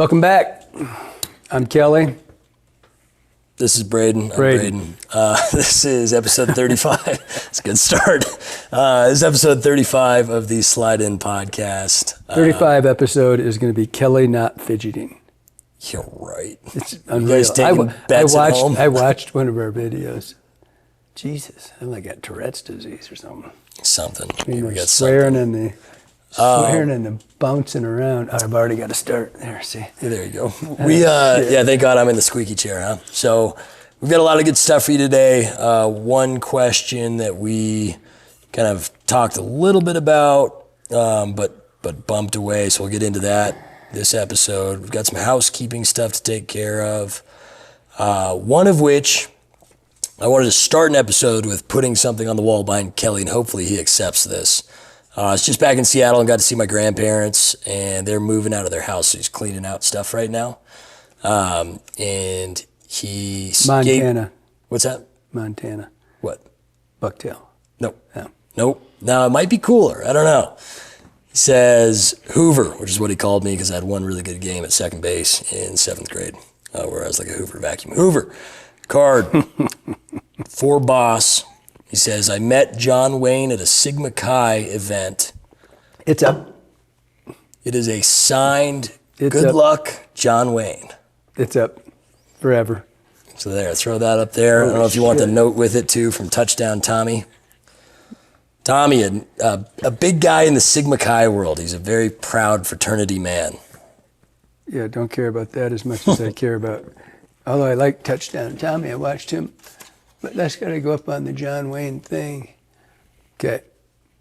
Welcome back. I'm Kelly. This is Braeden. I'm Braeden. This is episode 35. It's a good start. This is episode 35 of the Slide In podcast. 35 episode is going to be Kelly not fidgeting. You're right. It's unreal. You guys taking bets at home? I watched one of our videos. Jesus, I like got Tourette's disease or something. Something. We got swearing and the bouncing around. I've already got to start there. See. Yeah, there you go. Thank God I'm in the squeaky chair, huh? So we've got a lot of good stuff for you today. One question that we kind of talked a little bit about, but bumped away. So we'll get into that this episode. We've got some housekeeping stuff to take care of. One of which I wanted to start an episode with putting something on the wall behind Kelly, and hopefully he accepts this. I was just back in Seattle and got to see my grandparents, and they're moving out of their house, so he's cleaning out stuff right now. And he... Montana. What's that? Montana. What? Bucktail. Nope. Oh. Nope. Now, it might be cooler. I don't know. He says Hoover, which is what he called me because I had one really good game at second base in 7th grade, where I was like a Hoover vacuum. Hoover. Card. For boss. He says, I met John Wayne at a Sigma Chi event. It's up. It is a signed, It's good up. luck, John Wayne. It's up forever. So there, throw that up there. I don't know if you want the note with it too from Touchdown Tommy. Tommy, a big guy in the Sigma Chi world. He's a very proud fraternity man. Yeah, don't care about that as much as I care about, although I like Touchdown Tommy, I watched him. But that's got to go up on the John Wayne thing. Okay.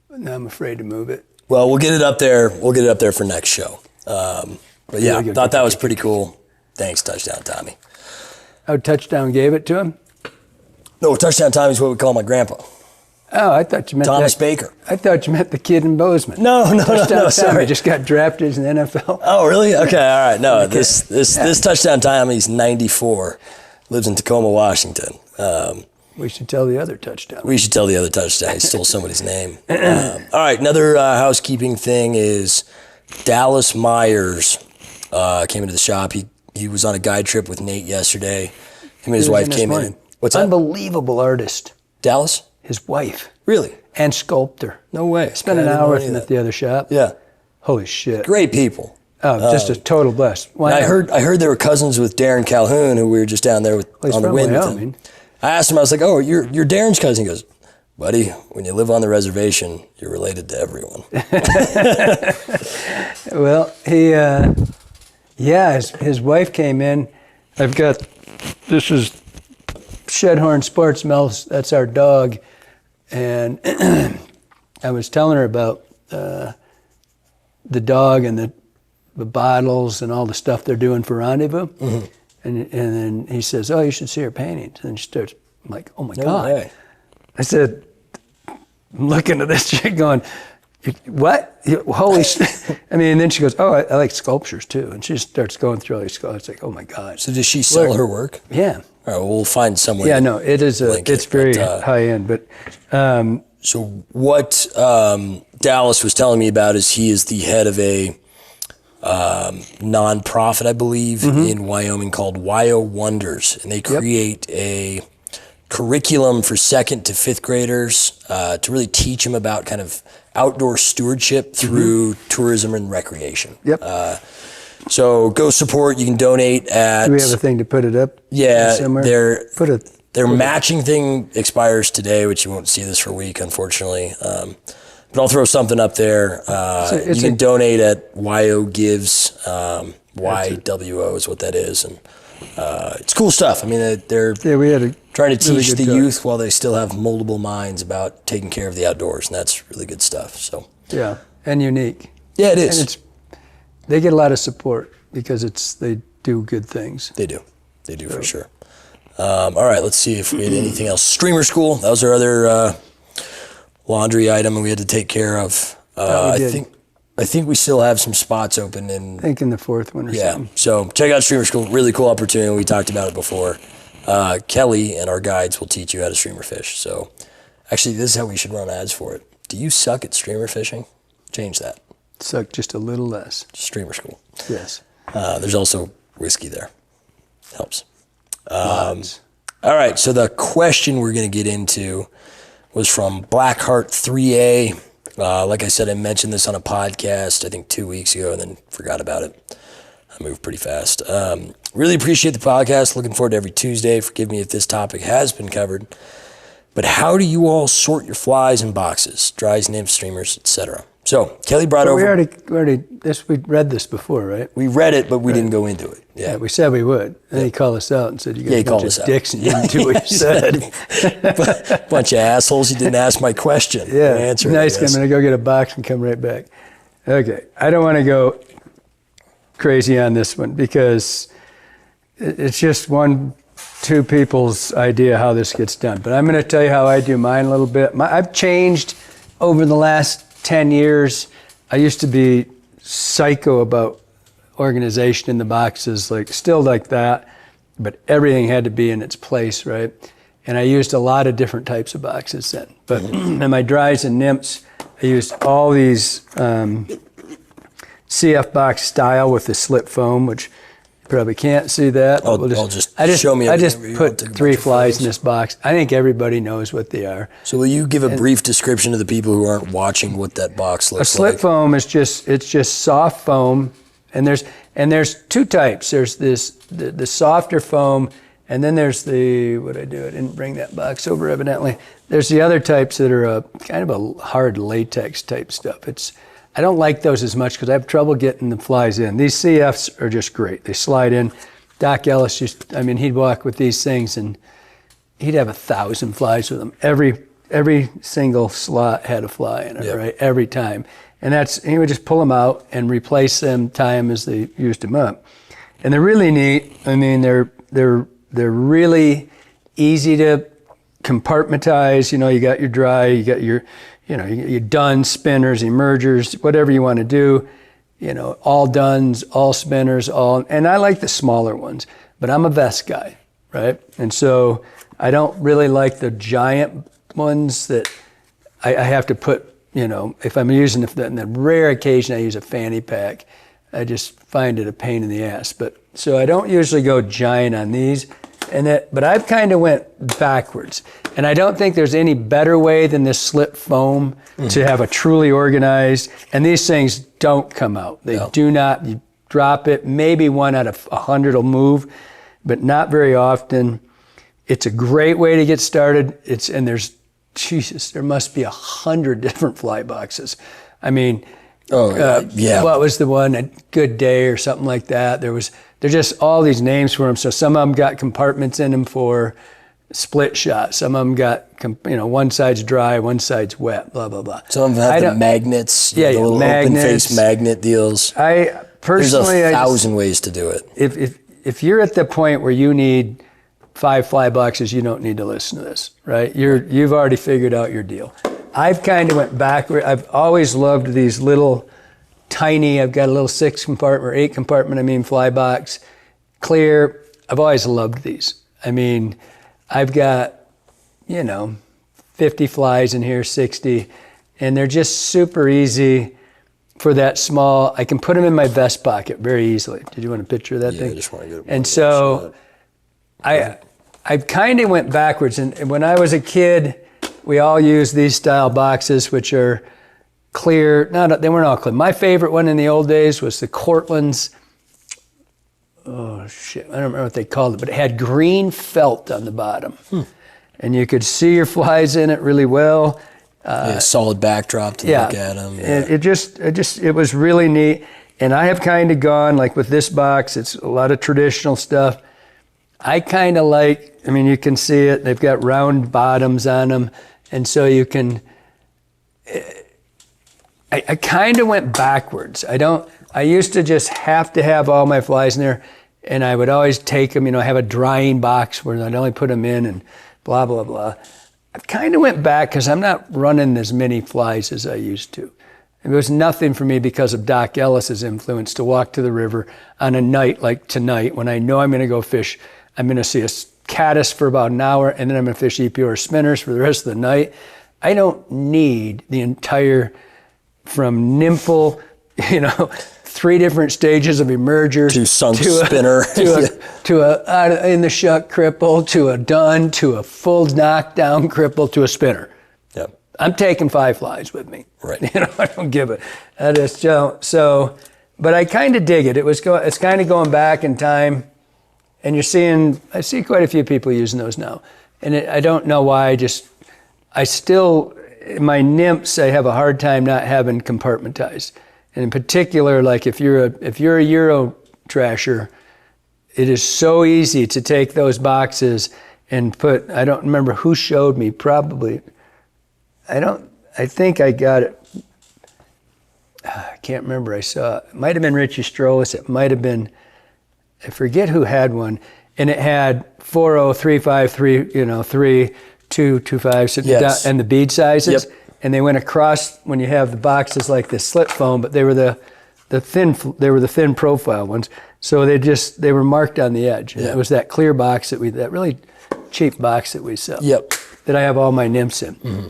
Now I'm afraid to move it. Well, we'll get it up there. We'll get it up there for next show. But yeah, I thought that was pretty cool. Thanks, Touchdown Tommy. Oh, Touchdown gave it to him? No, Touchdown Tommy is what we call my grandpa. Oh, I thought you meant Thomas Baker. I thought you meant the kid in Bozeman. No, Touchdown sorry. Tommy just got drafted in the NFL. Oh, really? Okay, all right. No, this Touchdown Tommy's 94. Lives in Tacoma, Washington. We should tell the other touchdown. We should tell the other touchdown. He stole somebody's name. All right, another housekeeping thing is Dallas Myers came into the shop. He was on a guide trip with Nate yesterday. Him and his wife came in. What's that? Unbelievable artist. Dallas? His wife. Really? And sculptor. No way. Spent an hour with him at the other shop. Yeah. Holy shit. Great people. Oh, just a total blast. I heard they were cousins with Darren Calhoun, who we were just down there with on the wind with him. I asked him, I was like, oh, you're Darren's cousin. He goes, buddy, when you live on the reservation, you're related to everyone. Well, his wife came in. This is Shedhorn Sports Smells. That's our dog. And I was telling her about the dog and the bottles and all the stuff they're doing for Rendezvous. Mm-hmm. And then he says, oh, you should see her paintings. And she starts, I'm like, oh my God. Way. I said, I'm looking at this chick going, what? Holy shit. I mean, and then she goes, oh, I like sculptures too. And she just starts going through all these sculptures. It's like, oh my God. So does she sell her work? Yeah. All right, well, we'll find somewhere. Yeah, no, it's very high end. But so what Dallas was telling me about is he is the head of a nonprofit, I believe, in Wyoming called Wyo Wonders, and they create a curriculum for 2nd to 5th graders to really teach them about kind of outdoor stewardship through tourism and recreation. Yep. So go support. You can donate at. Do we have a thing to put it up? Yeah, somewhere? Their matching thing expires today, which you won't see this for a week, unfortunately. But I'll throw something up there. You can donate at Wyo Gives. YWO is what that is, and it's cool stuff. I mean, they're trying to teach the youth while they still have moldable minds about taking care of the outdoors, and that's really good stuff. So yeah, and unique. Yeah, it is. And they get a lot of support because they do good things. They do for sure. All right, let's see if we had anything else. Streamer School. That was our other laundry item we had to take care of. I think we still have some spots open in. I think in the 4th one or something. Yeah. So check out Streamer School. Really cool opportunity. We talked about it before. Kelly and our guides will teach you how to streamer fish. So actually, this is how we should run ads for it. Do you suck at streamer fishing? Change that. Suck just a little less. Streamer School. Yes. There's also whiskey there. Helps. Lots. All right, so the question we're going to get into was from Blackheart 3A. Like I said, I mentioned this on a podcast, I think 2 weeks ago, and then forgot about it. I moved pretty fast. Really appreciate the podcast. Looking forward to every Tuesday. Forgive me if this topic has been covered. But how do you all sort your flies in boxes, dries, nymphs, streamers, etc.? So Kelly brought over. We read this before, right? We read it, but we didn't go into it. Yeah, we said we would. Then he called us out and said, "You got he a called bunch us of out. dicks and you didn't do what you said." Bunch of assholes. You didn't ask my question. Yeah, answer. nice. I'm going to go get a box and come right back. Okay, I don't want to go crazy on this one because it's just two people's idea how this gets done. But I'm going to tell you how I do mine a little bit. I've changed over the last 10 years. I used to be psycho about organization in the boxes, still like that, but everything had to be in its place, right? And I used a lot of different types of boxes then. But in my dries and nymphs, I used all these CF box style with the slip foam, which you probably can't see that. Show me. I just put 3 flies in this box. I think everybody knows what they are. So will you give a brief description to the people who aren't watching what that box looks like? A slip foam is just soft foam, and there's 2 types. There's the softer foam, and then there's I didn't bring that box over evidently. There's the other types that are kind of a hard latex type stuff. I don't like those as much because I have trouble getting the flies in. These CFs are just great. They slide in. Doc Ellis he'd walk with these things and he'd have 1,000 flies with them. Every single slot had a fly in it, right? Every time. And he would just pull them out and replace them, tie them as they used them up. And they're really neat. They're really easy to compartmentize. You got your dry, you got your done, spinners, emergers, whatever you want to do, all duns, all spinners, and I like the smaller ones, but I'm a vest guy, right? And so I don't really like the giant ones that I have to put, if I'm using in the rare occasion I use a fanny pack, I just find it a pain in the ass. So I don't usually go giant on these. But I've kind of went backwards. And I don't think there's any better way than this slip foam to have a truly organized, and these things don't come out. They do not, you drop it, maybe 1 out of 100 will move, but not very often. It's a great way to get started. There must be 100 different fly boxes. What was the one, A Good Day or something like that? There's just all these names for them. So some of them got compartments in them for split shot. Some of them got, one side's dry, one side's wet, blah, blah, blah. Some of them have the magnets, the little open face magnet deals. There's 1,000 ways to do it. If you're at the point where you need 5 fly boxes, you don't need to listen to this, right? You've already figured out your deal. I've kind of went backward. I've always loved these little tiny, I've got a little 6 compartment or 8 compartment, fly box, clear. I've always loved these. I've got, 50 flies in here, 60, and they're just super easy for that small. I can put them in my vest pocket very easily. Did you want a picture of that thing? I just want to get it. And so I kind of went backwards. And when I was a kid, we all used these style boxes, which are clear. No, they weren't all clear. My favorite one in the old days was the Cortland's. Oh shit, I don't remember what they called it, but it had green felt on the bottom. And you could see your flies in it really well. Solid backdrop to look at them. Yeah. It was really neat. And I have kind of gone, like with this box, it's a lot of traditional stuff. I kind of like, you can see it, they've got round bottoms on them. And so you can, I kind of went backwards. I used to just have to have all my flies in there, and I would always take them, have a drying box where I'd only put them in and blah, blah, blah. I kind of went back because I'm not running as many flies as I used to. It was nothing for me because of Doc Ellis's influence to walk to the river on a night like tonight when I know I'm going to go fish. I'm going to see a caddis for about an hour, and then I'm going to fish EPO or spinners for the rest of the night. I don't need the entire, from nymphal, 3 different stages of emerger. To sunk spinner. To a in the shuck cripple, to a done, to a full knockdown cripple, to a spinner. Yep. I'm taking 5 flies with me. Right. I don't give it. I just don't. So, but I kind of dig it. It's kind of going back in time, and I see quite a few people using those now. And I don't know why, my nymphs, I have a hard time not having compartmentized. And in particular, like if you're a Euro trasher, it is so easy to take those boxes and I don't remember who showed me, probably, I think I got it, I can't remember, I saw it. It might have been Richie Strolis, it might have been, I forget who had one, and it had 4-0, 3-5, 3, 2, 2-5, so yes. and the bead sizes. Yep. And they went across when you have the boxes like this slip foam, but they were the thin profile ones. So they were marked on the edge. And it was that clear box that really cheap box that we sell. Yep. That I have all my nymphs in. Mm-hmm.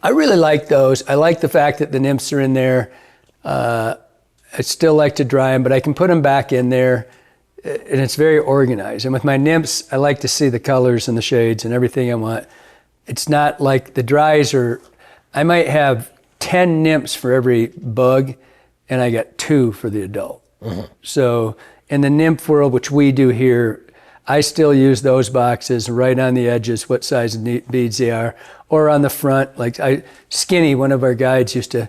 I really like those. I like the fact that the nymphs are in there. I still like to dry them, but I can put them back in there, and it's very organized. And with my nymphs, I like to see the colors and the shades and everything I want. It's not like the dries are. I might have 10 nymphs for every bug, and I got 2 for the adult. Mm-hmm. So in the nymph world, which we do here, I still use those boxes right on the edges, what size of beads they are, or on the front. Like Skinny, one of our guides, used to,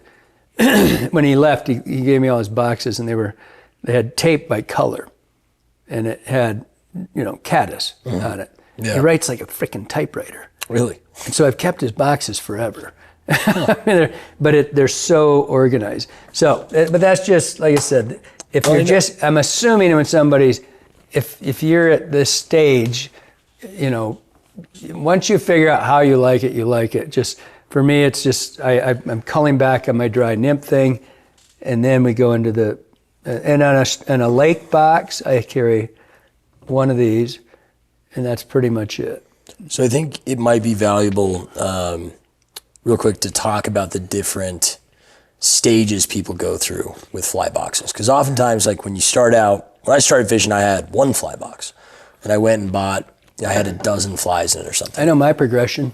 when he left, he gave me all his boxes, and they had tape by color, and it had, caddis on it. Yeah. He writes like a freaking typewriter. Really? And so I've kept his boxes forever. They're so organized. So, but that's just, like I said, I'm assuming when if you're at this stage, once you figure out how you like it, you like it. Just, for me, it's just, I'm culling back on my dry nymph thing, and then we go into and on a lake box, I carry one of these, and that's pretty much it. So I think it might be valuable, real quick, to talk about the different stages people go through with fly boxes. Because oftentimes, like when I started fishing, I had 1 fly box. And I went and I had a dozen flies in it or something. I know my progression.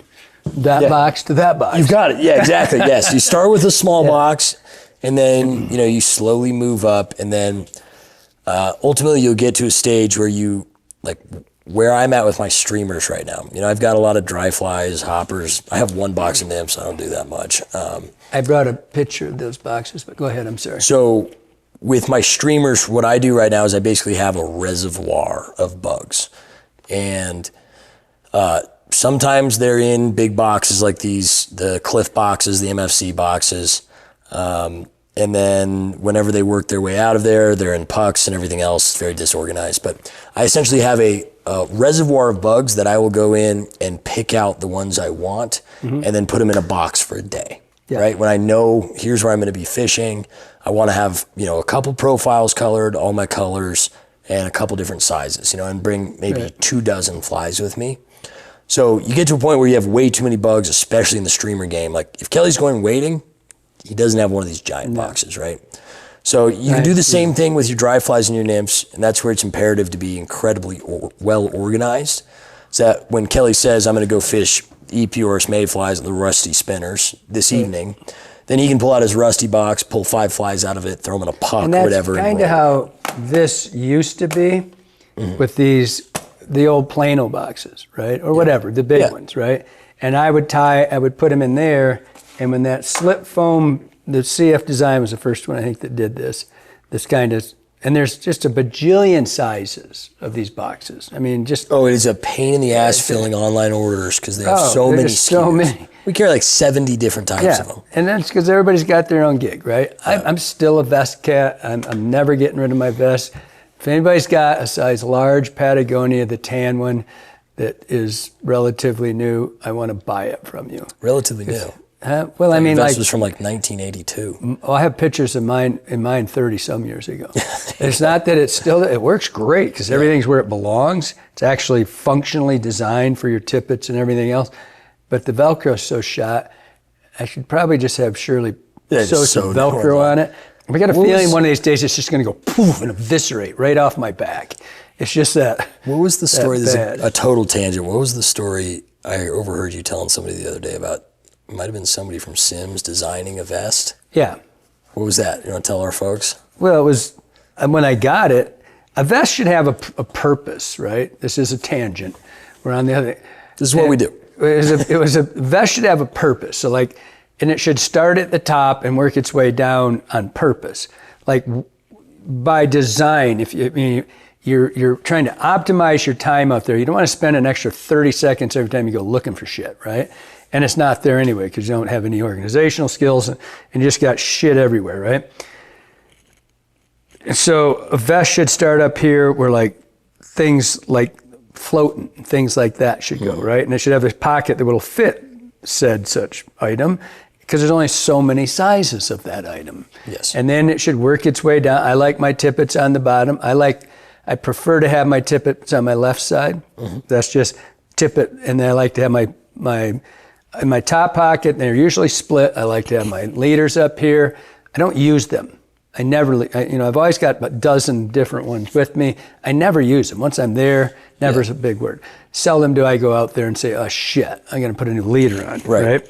Box to that box. You've got it. Yeah, exactly. Yes. You start with a small box, and then, you slowly move up. And then ultimately you'll get to a stage where where I'm at with my streamers right now. I've got a lot of dry flies, hoppers. I have 1 box of nymphs. I don't do that much. I brought a picture of those boxes, but go ahead. I'm sorry. So with my streamers, what I do right now is I basically have a reservoir of bugs. And sometimes they're in big boxes like these, the Cliff boxes, the MFC boxes. And then whenever they work their way out of there, they're in pucks and everything else, very disorganized. But I essentially have a reservoir of bugs that I will go in and pick out the ones I want, and then put them in a box for a day, right? When I know here's where I'm going to be fishing, I want to have, a couple profiles colored, all my colors, and a couple different sizes, and bring maybe 2 dozen flies with me. So you get to a point where you have way too many bugs, especially in the streamer game. Like if Kelly's going wading, he doesn't have one of these giant boxes, right? So you can do the same thing with your dry flies and your nymphs, and that's where it's imperative to be incredibly well organized. So that when Kelly says, I'm going to go fish Epeorus mayflies and the rusty spinners this evening, then he can pull out his rusty box, pull 5 flies out of it, throw them in a puck, and that's whatever. Kind of how this used to be with the old Plano boxes, right? Or whatever, the big ones, right? And I would put them in there, and when that slip foam, the CF Design was the first one I think that did this kind of, and there's just a bajillion sizes of these boxes. I mean, just it is a pain in the ass filling online orders because they have so many SKUs. So many. We carry like 70 different types of them. And that's because everybody's got their own gig, right? I'm still a vest cat. I'm never getting rid of my vest. If anybody's got a size large Patagonia, the tan one that is relatively new, I want to buy it from you. Relatively new. Well, I mean, this was from like 1982. I have pictures of mine 30 some years ago. It's not that it works great because everything's where it belongs. It's actually functionally designed for your tippets and everything else. But the Velcro's so shot, I should probably just have Shirley Sosa Velcro on it. I got a feeling one of these days it's just going to go poof and eviscerate right off my back. It's just that. What was the story? This is a total tangent. What was the story I overheard you telling somebody the other day about? It might have been somebody from Sims designing a vest. Yeah. What was that? You want to tell our folks? Well, it was when I got it. A vest should have a purpose, right? This is a tangent. We're on the other. This is what we do. It was a vest should have a purpose. So like, and it should start at the top and work its way down on purpose. Like by design, if you're trying to optimize your time out there, you don't want to spend an extra 30 seconds every time you go looking for shit, right? And it's not there anyway because you don't have any organizational skills and you just got shit everywhere, right? And so a vest should start up here where like things like floating, things like that should go, right? And it should have a pocket that will fit said such item because there's only so many sizes of that item. Yes. And then it should work its way down. I like my tippets on the bottom. I prefer to have my tippets on my left side. That's just tippet, and then I like to have in my top pocket, they're usually split. I like to have my leaders up here. I don't use them. I've always got a dozen different ones with me. I never use them. Once I'm there, never is a big word. Seldom do I go out there and say, oh shit, I'm gonna put a new leader on, right?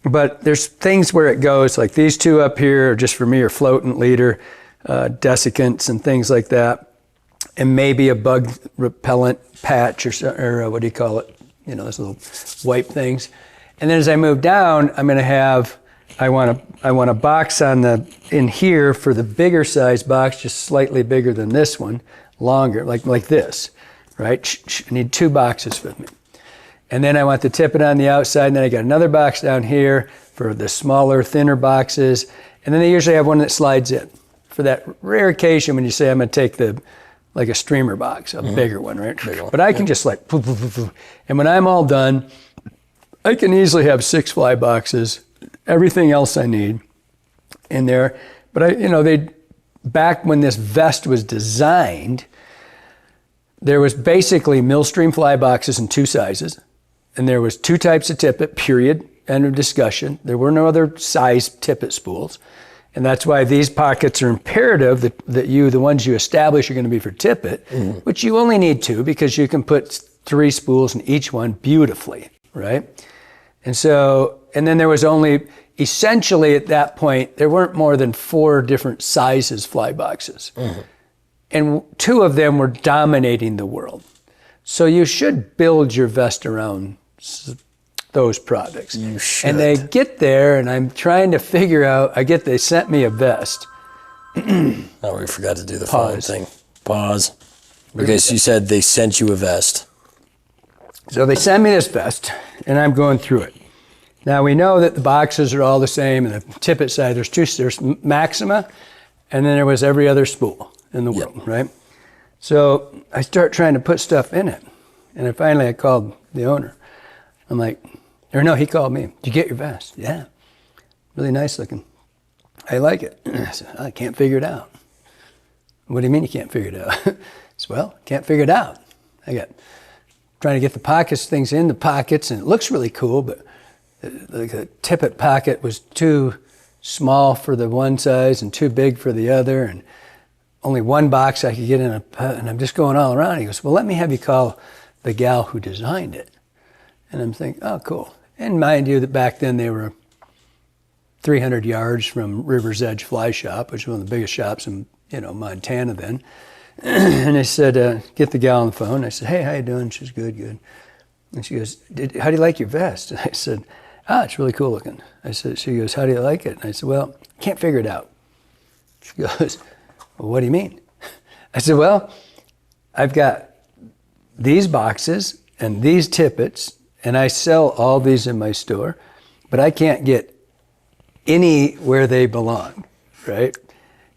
But there's things where it goes, like these two up here are just for me are floatant leader, desiccants and things like that. And maybe a bug repellent patch or what do you call it? Those little wipe things. And then as I move down, I'm gonna have, I want a box in here for the bigger size box, just slightly bigger than this one, longer, like this, right? I need two boxes with me. And then I want the tippet on the outside, and then I got another box down here for the smaller, thinner boxes. And then they usually have one that slides in. For that rare occasion when you say I'm gonna take like a streamer box, a bigger one, right? But I can just like, poof, poof, poof, poof. And when I'm all done, I can easily have 6 fly boxes, everything else I need in there. But back when this vest was designed, there was basically Millstream fly boxes in 2 sizes, and there was 2 types of tippet, period, end of discussion. There were no other size tippet spools. And that's why these pockets are imperative that the ones you establish are going to be for tippet, which you only need 2 because you can put 3 spools in each one beautifully, right? And then there was only, essentially at that point, there weren't more than 4 different sizes fly boxes. And 2 of them were dominating the world. So you should build your vest around those products. You should. And they get there, and I'm trying to figure out, they sent me a vest. Oh, we forgot to do the phone thing. Pause. Okay, so you said they sent you a vest. So they send me this vest, and I'm going through it. Now we know that the boxes are all the same, and the tippet side, there's Maxima, and then there was every other spool in the world, right? So I start trying to put stuff in it, and I called the owner. I'm like, he called me. Did you get your vest? Yeah, really nice looking. I like it. I said, I can't figure it out. What do you mean you can't figure it out? I said, well, can't figure it out. Trying to get the things in the pockets, and it looks really cool, but the tippet pocket was too small for the one size and too big for the other, and only one box I could get in and I'm just going all around. He goes, well, let me have you call the gal who designed it. And I'm thinking, oh, cool. And mind you that back then they were 300 yards from River's Edge Fly Shop, which was one of the biggest shops in Montana then. And they said, get the gal on the phone. I said, hey, how you doing? She's good. And she goes, how do you like your vest? And I said, it's really cool looking. She goes, how do you like it? And I said, well, can't figure it out. She goes, well, what do you mean? I said, well, I've got these boxes and these tippets, and I sell all these in my store, but I can't get any where they belong, right?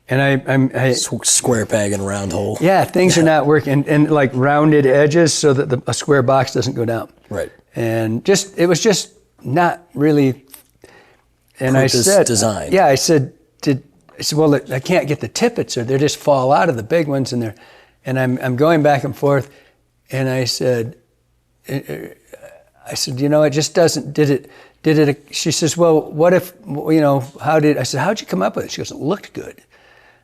And I square peg and round hole. Yeah, things are not working, and like rounded edges so that a square box doesn't go down. Right. And it was just not really. And Purpose I said, design. Yeah, I said, well, I can't get the tippets, or they just fall out of the big ones in there. And I'm going back and forth, and I said, I said, it just doesn't, she says, well, what if, I said, how'd you come up with it? She goes, it looked good.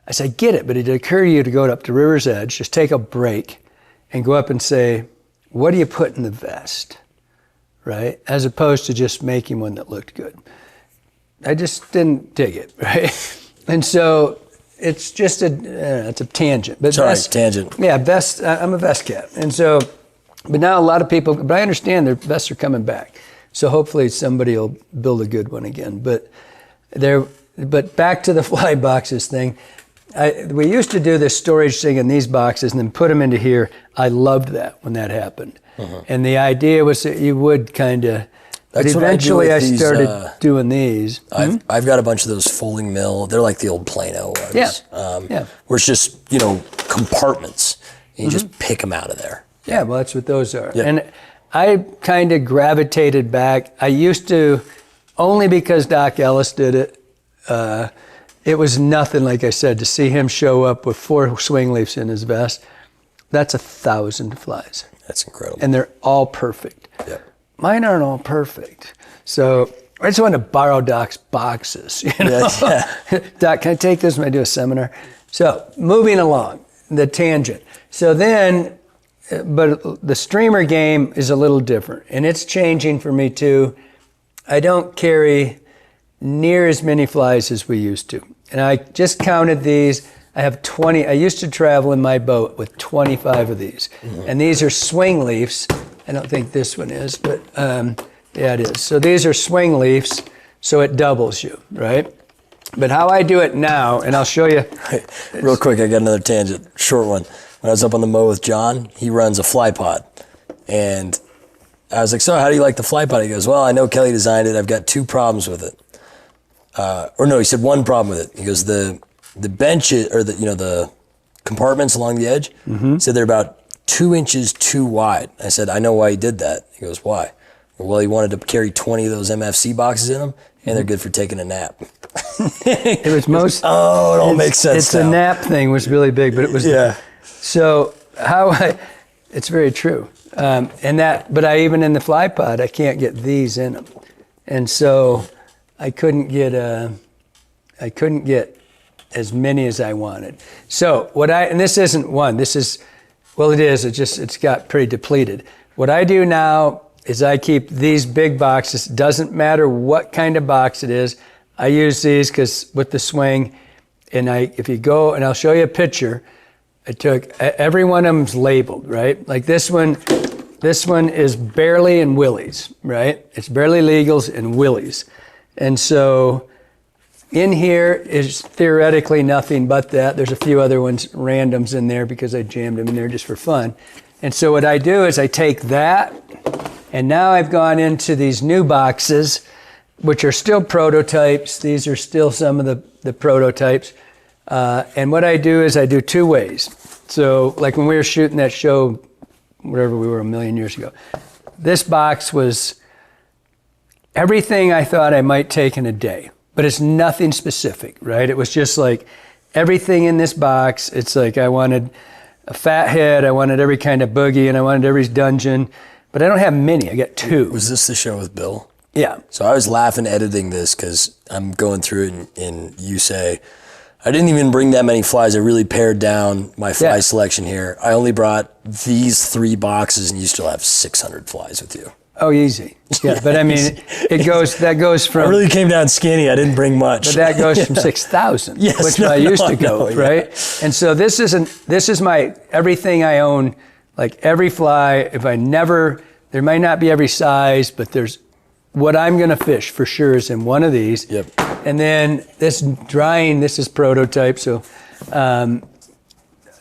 I said, I get it, but it occurred to you to go up to River's Edge, just take a break and go up and say, what do you put in the vest, right? As opposed to just making one that looked good. I just didn't dig it, right? And so it's just it's a tangent. But tangent. Yeah, vest, I'm a vest cat. And so, but now a lot of people, but I understand their vests are coming back. So hopefully somebody will build a good one again. But back to the fly boxes thing. We used to do this storage thing in these boxes and then put them into here. I loved that when that happened. And the idea was that you would kind of, but eventually I started doing these. I've got a bunch of those folding mill. They're like the old Plano ones. Where it's just, compartments. And you just pick them out of there. Yeah, well, that's what those are. Yeah. And I kind of gravitated back. I used to, only because Doc Ellis did it, it was nothing, like I said, to see him show up with 4 swing leaves in his vest. That's 1,000 flies. That's incredible. And they're all perfect. Yeah. Mine aren't all perfect. So I just wanted to borrow Doc's boxes. Doc, can I take this when I do a seminar? So moving along, the tangent. So then, but the streamer game is a little different. And it's changing for me too. I don't carry near as many flies as we used to. And I just counted these. I have 20. I used to travel in my boat with 25 of these. And these are swing leaves. I don't think this one is, but yeah, it is. So these are swing leaves, so it doubles you, right? But how I do it now, and I'll show you. Real quick, I got another tangent, short one. When I was up on the mow with John, he runs a fly pod. And I was like, so how do you like the fly pod? He goes, well, I know Kelly designed it. I've got 2 problems with it. He said 1 problem with it. He goes, the bench, or the compartments along the edge, he said they're about 2 inches too wide. I said, I know why he did that. He goes, why? Well, he wanted to carry 20 of those MFC boxes in them, and they're good for taking a nap. It was most. It all makes sense. It's now. A nap thing was really big, but it was. Yeah. So it's very true. But I even in the fly pod, I can't get these in them, and so I couldn't get as many as I wanted. So and this isn't one. This is. Well, it is. It's got pretty depleted. What I do now is I keep these big boxes. Doesn't matter what kind of box it is. I use these because with the swing, and if you go, and I'll show you a picture. I took every one of them's labeled, right? Like this one is barely in willies, right? It's barely legals and willies, and so. In here is theoretically nothing but that. There's a few other ones, randoms in there because I jammed them in there just for fun. And so what I do is I take that, and now I've gone into these new boxes, which are still prototypes. These are still some of the prototypes. And what I do is I do 2 ways. So like when we were shooting that show, whatever we were 1 million years ago, this box was everything I thought I might take in a day. But it's nothing specific, right? It was just like everything in this box. It's like I wanted a fat head, I wanted every kind of boogie, and I wanted every dungeon. But I don't have many. I got 2. Was this the show with Bill? Yeah. So I was laughing editing this because I'm going through it, and you say, I didn't even bring that many flies. I really pared down my fly selection here. I only brought these 3 boxes, and you still have 600 flies with you. Oh, easy. Yeah, but I mean, that goes from. I really came down skinny. I didn't bring much. But that goes from 6,000, which I used to go, right? And so this is my everything I own, like every fly. There might not be every size, but there's what I'm going to fish for sure is in one of these. Yep. And then this is prototype. So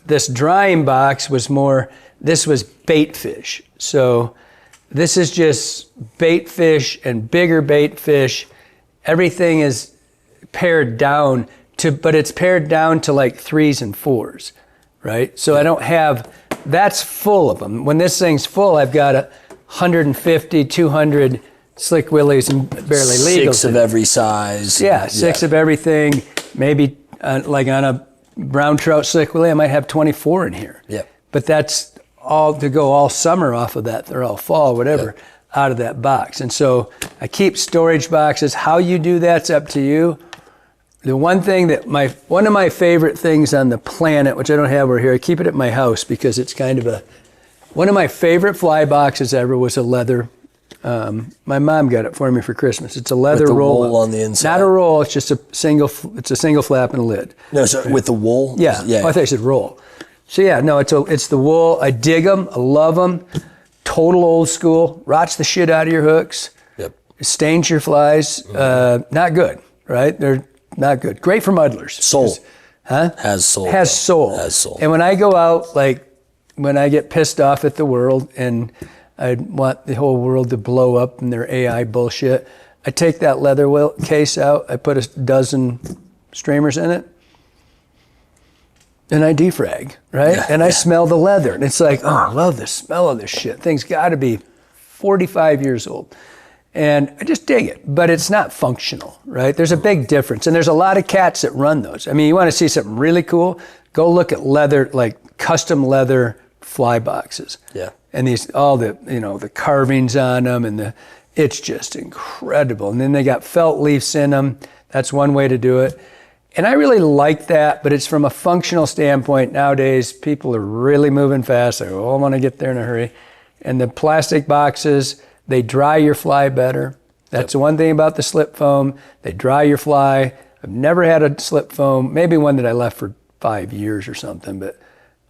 this drying box this was bait fish. So. This is just bait fish and bigger bait fish. Everything is pared down but it's pared down to like 3s and 4s, right? So I don't have, that's full of them. When this thing's full, I've got 150, 200 slick willies and barely legals. 6 of every size. Yeah, 6 of everything. Maybe like on a brown trout slick willie, I might have 24 in here. Yep. But that's all to go all summer off of that, or all fall, whatever. out of that box. And so I keep storage boxes. How you do that's up to you. The one thing that one of my favorite things on the planet, which I don't have over here, I keep it at my house because it's kind of one of my favorite fly boxes ever was a leather. My mom got it for me for Christmas. It's a leather with the roll wool on the inside. Not a roll. It's just a single flap and a lid. No, so with the wool. Yeah. Yeah. Oh, I thought you said roll. So yeah, no, it's the wool. I dig them. I love them. Total old school. Rots the shit out of your hooks. Yep. It stains your flies. Not good, right? They're not good. Great for muddlers. Soul. Huh? Has soul. Has soul. Has soul. And when I go out, like when I get pissed off at the world and I want the whole world to blow up and their AI bullshit, I take that leather case out. I put a dozen streamers in it. And I defrag, right? Yeah, and I smell the leather. And it's like, oh, I love the smell of this shit. Thing's got to be 45 years old. And I just dig it. But it's not functional, right? There's a big difference. And there's a lot of cats that run those. I mean, you want to see something really cool? Go look at leather, like custom leather fly boxes. Yeah. And all the carvings on them and it's just incredible. And then they got felt leaves in them. That's one way to do it. And I really like that, but it's from a functional standpoint. Nowadays, people are really moving fast. They all want to get there in a hurry. And the plastic boxes, they dry your fly better. That's the one thing about the slip foam. They dry your fly. I've never had a slip foam, maybe one that I left for 5 years or something, but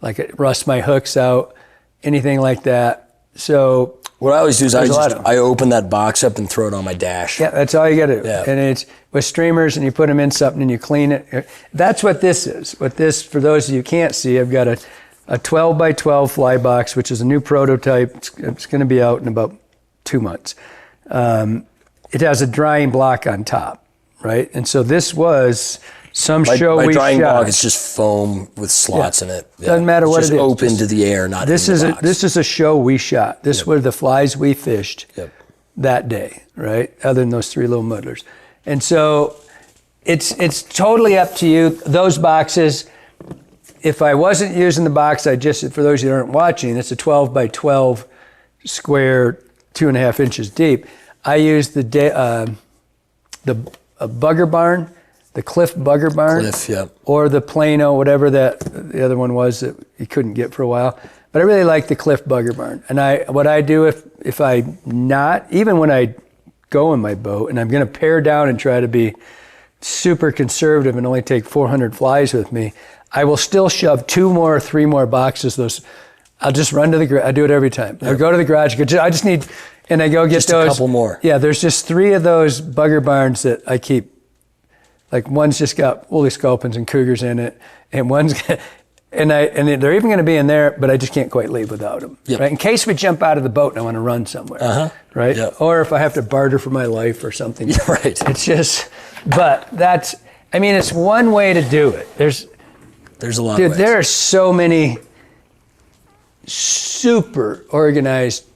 like it rusts my hooks out, anything like that. So what I always do is I open that box up and throw it on my dash. Yeah, that's all you got to do. Yeah. And it's with streamers and you put them in something and you clean it. That's what this is. For those of you who can't see, I've got a 12 by 12 fly box, which is a new prototype. It's going to be out in about 2 months. It has a drying block on top, right? And so this was some show we shot. My drying block is just foam with slots in it. Yeah. Doesn't matter what it is. Just open to the air, not this in is the box. This is a show we shot. This were the flies we fished that day, right? Other than those 3 little muddlers. And so it's totally up to you. Those boxes, if I wasn't using the box, for those of you that aren't watching, it's a 12 by 12 square, 2.5 inches deep. I use the Bugger Barn, the Cliff Bugger Barn, or the Plano, whatever the other one was that you couldn't get for a while. But I really like the Cliff Bugger Barn. And what I do if I not, even when I go in my boat and I'm going to pare down and try to be super conservative and only take 400 flies with me, I will still shove 2 more or 3 more boxes. I'll just run to the garage. I do it every time. I go to the garage. I just need, and I go get just those. A couple more. Yeah, there's just 3 of those Bugger Barns that I keep. Like one's just got woolly sculpins and cougars in it, and one's got, and they're even going to be in there, but I just can't quite leave without them. Yep. Right? In case we jump out of the boat and I want to run somewhere, right? Yep. Or if I have to barter for my life or something. Yeah, right. It's just, but it's one way to do it. There's a lot of ways. There are so many super organized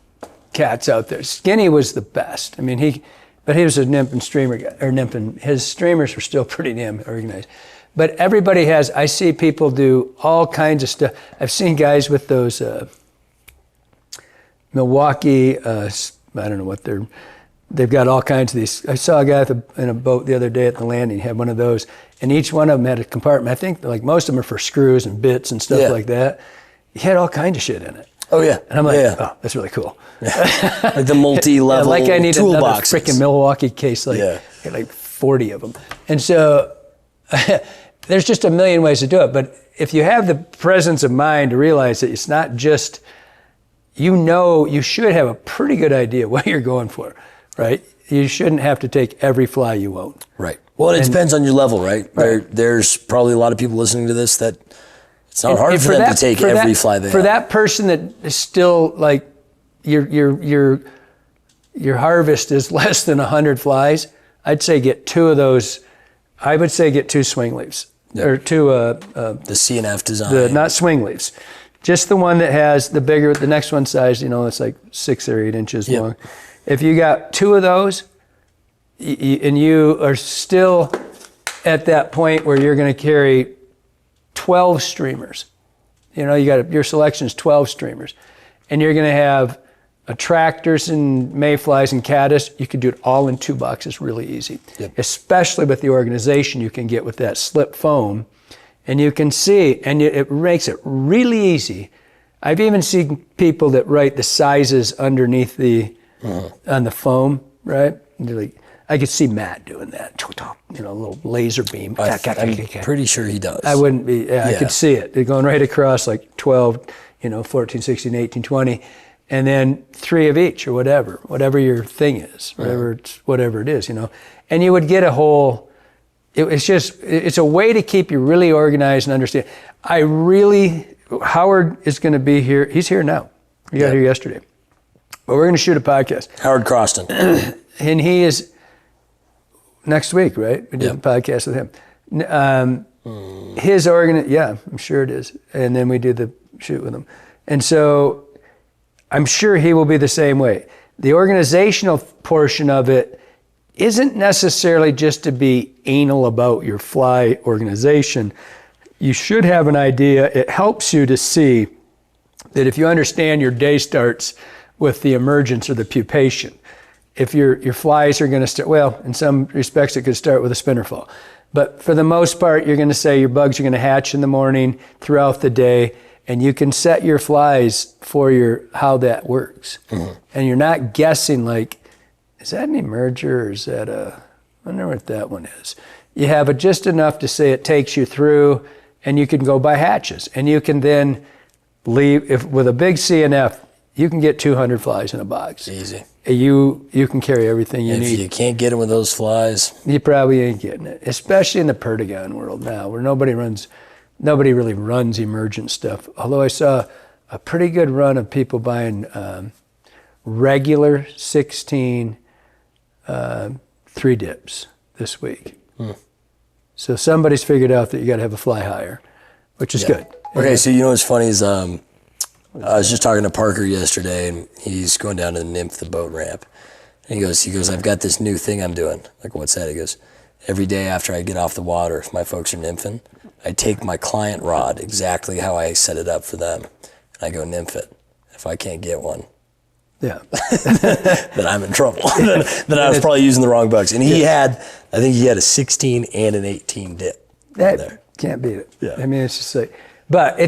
cats out there. Skinny was the best. I mean, but he was a nymph and streamer guy, his streamers were still pretty damn organized. But everybody I see people do all kinds of stuff. I've seen guys with those Milwaukee, I don't know what they've got all kinds of these. I saw a guy in a boat the other day at the landing, he had one of those, and each one of them had a compartment. I think like most of them are for screws and bits and stuff like that. He had all kinds of shit in it. Oh yeah. And I'm like, oh, that's really cool. Like the multi-level like I need another boxes. freaking Milwaukee case, like 40 of them. And so there's just a million ways to do it. But if you have the presence of mind to realize that it's not just, you should have a pretty good idea what you're going for, right? You shouldn't have to take every fly you own. Right. Well, it depends on your level, right? There's probably a lot of people listening to this that it's not hard for them to take every fly they have. For that person that is still like, your harvest is less than 100 flies, I'd say get 2 of those. I would say get 2 swing leaves. Or 2 the CNF design. Not swing leaves. Just the one that has the bigger, the next one size, it's like 6 or 8 inches long. If you got 2 of those and you are still at that point where you're going to carry 12 streamers, your selection is 12 streamers, and you're going to have attractors and mayflies and caddis, you can do it all in 2 boxes really easy. Yep. Especially with the organization you can get with that slip foam. And you can see, and it makes it really easy. I've even seen people that write the sizes underneath on the foam, right? And they're like, I could see Matt doing that, a little laser beam. I'm pretty sure he does. I wouldn't be, I could see it. They're going right across like 12, 14, 16, 18, 20, and then 3 of each or whatever your thing is, whatever it is, And you would get a whole, it's a way to keep you really organized and understand. Howard is going to be here. He's here now. He got here yesterday. But we're going to shoot a podcast. Howard Croston. And he is next week, right? We did the podcast with him. I'm sure it is. And then we do the shoot with him. And so I'm sure he will be the same way. The organizational portion of it isn't necessarily just to be anal about your fly organization. You should have an idea. It helps you to see that if you understand your day starts with the emergence or the pupation, if your flies are going to start, well, in some respects it could start with a spinner fall. But for the most part, you're going to say your bugs are going to hatch in the morning, throughout the day, and you can set your flies for how that works. Mm-hmm. And you're not guessing like, is that an emerger or is that I wonder what that one is. You have it just enough to say it takes you through, and you can go by hatches. And you can then leave, with a big CNF, you can get 200 flies in a box. Easy. You can carry everything you need. If you can't get them with those flies, you probably ain't getting it, especially in the Perdigon world now, where nobody really runs emergent stuff. Although I saw a pretty good run of people buying regular 16 3 dips this week. So somebody's figured out that you got to have a fly higher, which is good. Okay, so you know what's funny is I was just talking to Parker yesterday, and he's going down to the Nymph, the boat ramp. And he goes, I've got this new thing I'm doing. Like, what's that? He goes, every day after I get off the water, if my folks are nymphing, I take my client rod exactly how I set it up for them, and I go nymph it. If I can't get one, then I'm in trouble. then I was probably using the wrong bugs. And I think he had a 16 and an 18 dip. That can't beat it. Yeah. I mean, it's just like, but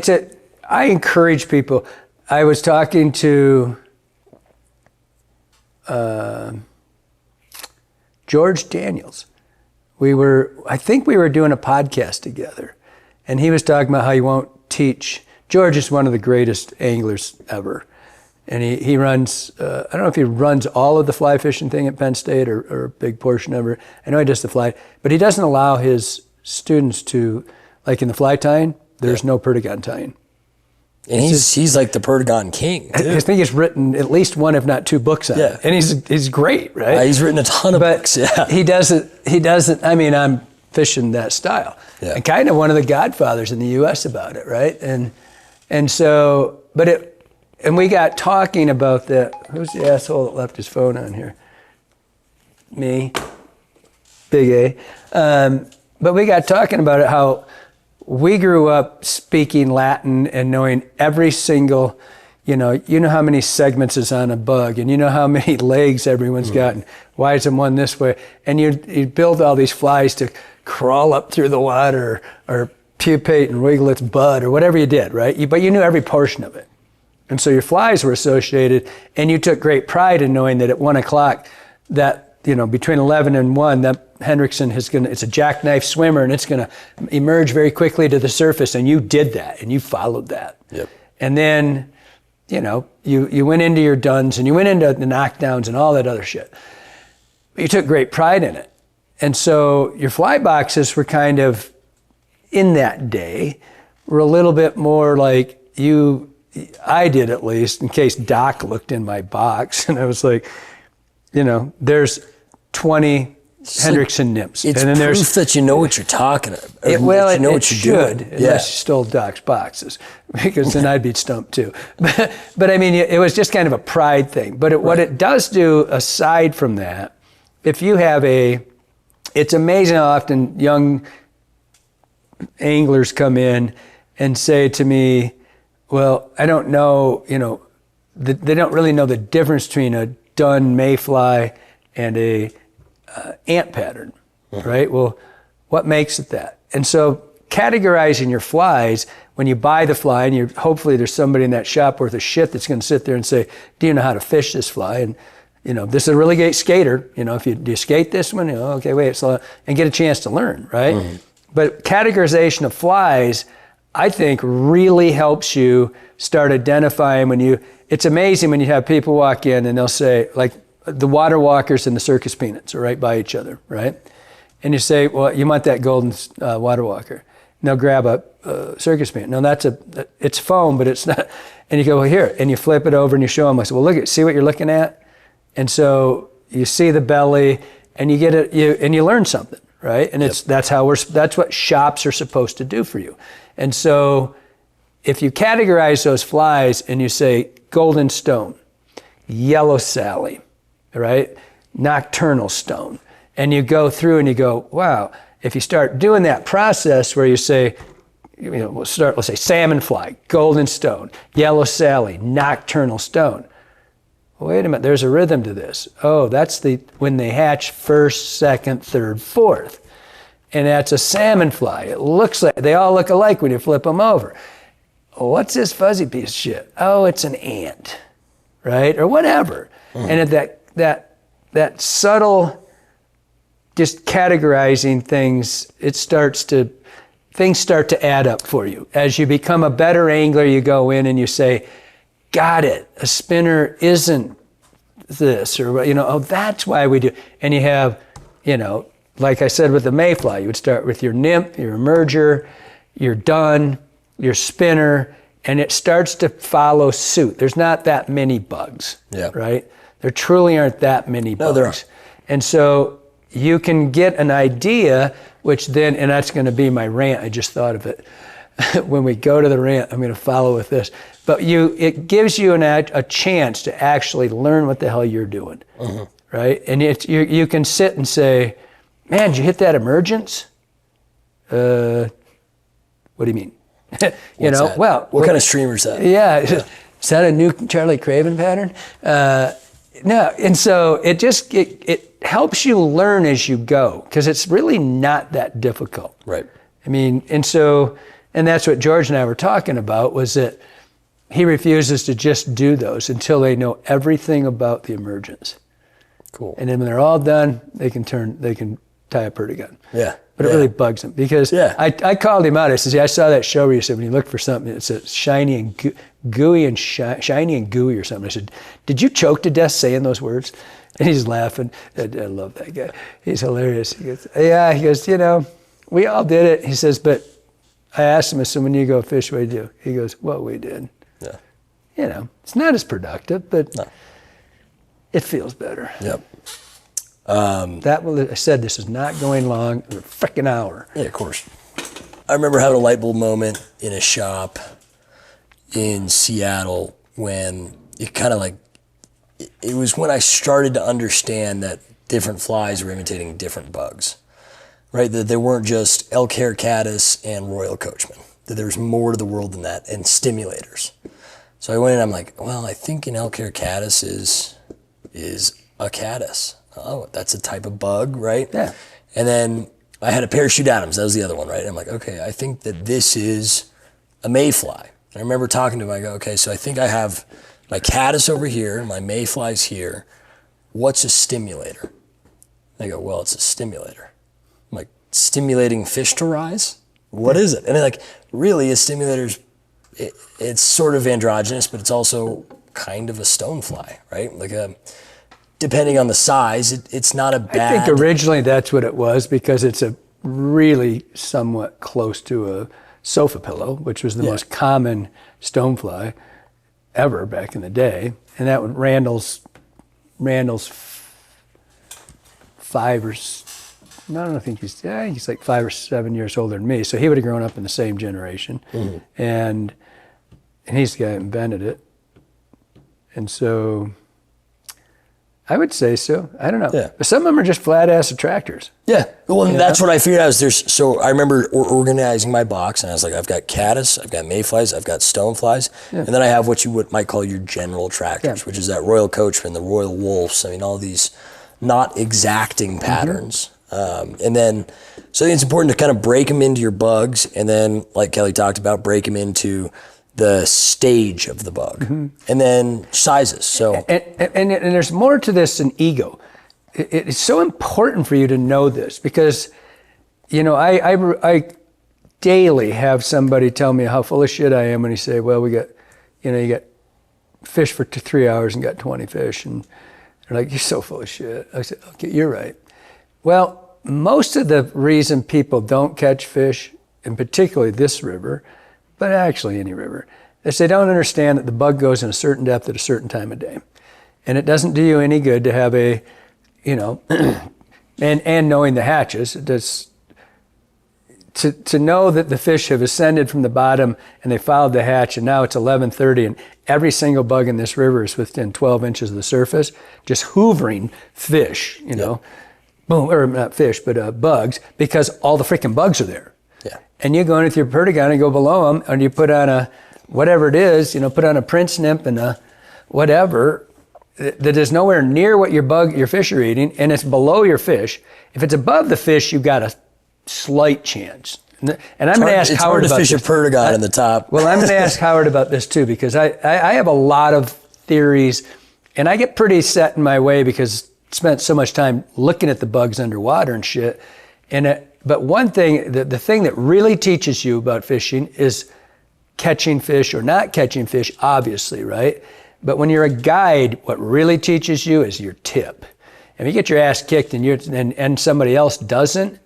I encourage people. I was talking to George Daniels. I think we were doing a podcast together, and he was talking about how he won't teach. George is one of the greatest anglers ever. And he runs, I don't know if he runs all of the fly fishing thing at Penn State or a big portion of it. I know he does the fly, but he doesn't allow his students to, like in the fly tying, there's no Perdigon tying. And he's like the Perdigon king, too. I think he's written at least 1, if not 2 books on it. And he's great, right? He's written a ton of books, he doesn't, I mean, I'm fishing that style. Yeah. And kind of one of the godfathers in the U.S. about it, right? And so, and we got talking about that. Who's the asshole that left his phone on here? Me. Big A. But we got talking about it, how we grew up speaking Latin and knowing every single, you know how many segments is on a bug, and you know how many legs everyone's got, and why is one this way? And you build all these flies to crawl up through the water or pupate and wiggle its bud or whatever you did, right? But you knew every portion of it. And so your flies were associated, and you took great pride in knowing that at 1 o'clock, that, between 11 and 1, that Hendrickson it's a jackknife swimmer, and it's going to emerge very quickly to the surface, and you did that, and you followed that. Yep. And then, you went into your duns, and you went into the knockdowns and all that other shit. But you took great pride in it. And so your fly boxes were kind of, in that day, were a little bit more like I did, at least, in case Doc looked in my box, and I was like, there's 20 Hendrickson nymphs. It's and then proof that you know what you're talking about. It should, unless you stole Doc's boxes, because then I'd be stumped too. But I mean, it was just kind of a pride thing. But what it does do, aside from that, if you have it's amazing how often young anglers come in and say to me, well, I don't know, they don't really know the difference between a dun mayfly and a ant pattern, right? Well, what makes it that? And so categorizing your flies, when you buy the fly, and hopefully there's somebody in that shop worth of shit that's going to sit there and say, do you know how to fish this fly? And this is a really great skater. Do you skate this one? Okay, wait, so, and get a chance to learn, right? But categorization of flies, I think, really helps you start identifying it's amazing when you have people walk in and they'll say, like, the water walkers and the circus peanuts are right by each other, right? And you say, well, you want that golden water walker. And they'll grab a circus peanut. No, it's foam, but it's not. And you go, well, here. And you flip it over and you show them. I say, well, see what you're looking at? And so you see the belly and you get it, and you learn something, right? And that's what shops are supposed to do for you. And so if you categorize those flies and you say golden stone, yellow Sally, right? Nocturnal stone. And you go through and you go, wow, if you start doing that process where you say, let's say salmon fly, golden stone, yellow Sally, nocturnal stone. Wait a minute, there's a rhythm to this. Oh, that's when they hatch first, second, third, fourth. And that's a salmon fly. It looks like, they all look alike when you flip them over. What's this fuzzy piece of shit? Oh, it's an ant, right? Or whatever. And that subtle, just categorizing things, things start to add up for you. As you become a better angler, you go in and you say, got it, a spinner isn't this, or, oh, that's why we do. And you have, like I said with the mayfly, you would start with your nymph, your emerger, your dun, your spinner, and it starts to follow suit. There's not that many bugs, right? There truly aren't that many bugs. No, there aren't. And so you can get an idea, which then, and that's going to be my rant, I just thought of it. When we go to the rant, I'm going to follow with this. But it gives you a chance to actually learn what the hell you're doing, right? And you can sit and say, man, did you hit that emergence? What do you mean? That? Well, what kind of streamer is that? Yeah. Is that a new Charlie Craven pattern? No, and so it helps you learn as you go, because it's really not that difficult. Right. I mean, and that's what George and I were talking about, was that he refuses to just do those until they know everything about the emergence. Cool. And then when they're all done, they can tie a purdy gun. Yeah. But it really bugs him, because I called him out. I said, I saw that show where you said when you look for something, it's a shiny and gooey and shiny and gooey or something. I said, did you choke to death saying those words? And he's laughing. I love that guy. He's hilarious. He goes, yeah, he goes, we all did it. He says, but I asked him, I said, when you go fish, what do you do? He goes, what we did. Yeah. It's not as productive, but it feels better. Yep. I said, this is not going long, a freaking hour. Yeah, of course. I remember having a light bulb moment in a shop in Seattle when it kind of it was when I started to understand that different flies were imitating different bugs, right? That there weren't just elk hair caddis and royal coachman, that there's more to the world than that, and stimulators. So I went in, I'm like, well, I think an elk hair caddis is a caddis. Oh, that's a type of bug, right? Yeah. And then I had a parachute Adams. That was the other one, right? I'm like, okay, I think that this is a mayfly. And I remember talking to him. I go, okay, so I think I have my caddis over here, my mayfly's here. What's a stimulator? They go, well, it's a stimulator. I'm like, stimulating fish to rise? What is it? And they're like, really, a stimulator's, it's sort of androgynous, but it's also kind of a stonefly, right? Depending on the size, it's not a bad... I think originally that's what it was, because it's a really somewhat close to a sofa pillow, which was the most common stonefly ever back in the day. And that was Randall's 5 or... I don't think he's like 5 or 7 years older than me, so he would have grown up in the same generation. And he's the guy that invented it. And so... I would say so. I don't know. Yeah. But some of them are just flat ass attractors. Yeah. Well, and that's what I figured out. So I remember organizing my box, and I was like, I've got caddis, I've got mayflies, I've got stoneflies, and then I have what you might call your general attractors, which is that royal coachman, the royal wolves. I mean, all these not exacting patterns. And then, so I think it's important to kind of break them into your bugs, and then, like Kelly talked about, break them into the stage of the bug, and then sizes. So and there's more to this than ego. It's so important for you to know this because, you know, I daily have somebody tell me how full of shit I am when you say, well, we got, you know, you got fish for 3 hours and got 20 fish, and they're like, you're so full of shit. I said, okay, you're right. Well, most of the reason people don't catch fish, and particularly this river, but actually any river, is they don't understand that the bug goes in a certain depth at a certain time of day. And it doesn't do you any good to have a, you know, and knowing the hatches, it does, to know that the fish have ascended from the bottom and they followed the hatch and now it's 11:30 and every single bug in this river is within 12 inches of the surface, just hoovering fish, you know, boom, or not fish, but bugs, because all the freaking bugs are there. Yeah. And you go in with your Perdigon and go below them, and you put on a, whatever it is, you know, put on a Prince Nymph and a whatever, that is nowhere near what your fish are eating, and it's below your fish. If it's above the fish, you've got a slight chance. And I'm going to ask Howard about this. It's hard to fish a Perdigon in the top. Well, I'm going to ask Howard about this too, because I have a lot of theories, and I get pretty set in my way because I spent so much time looking at the bugs underwater and shit. But one thing, the thing that really teaches you about fishing is catching fish or not catching fish, obviously, right? But when you're a guide, what really teaches you is your tip. If you get your ass kicked and somebody else doesn't,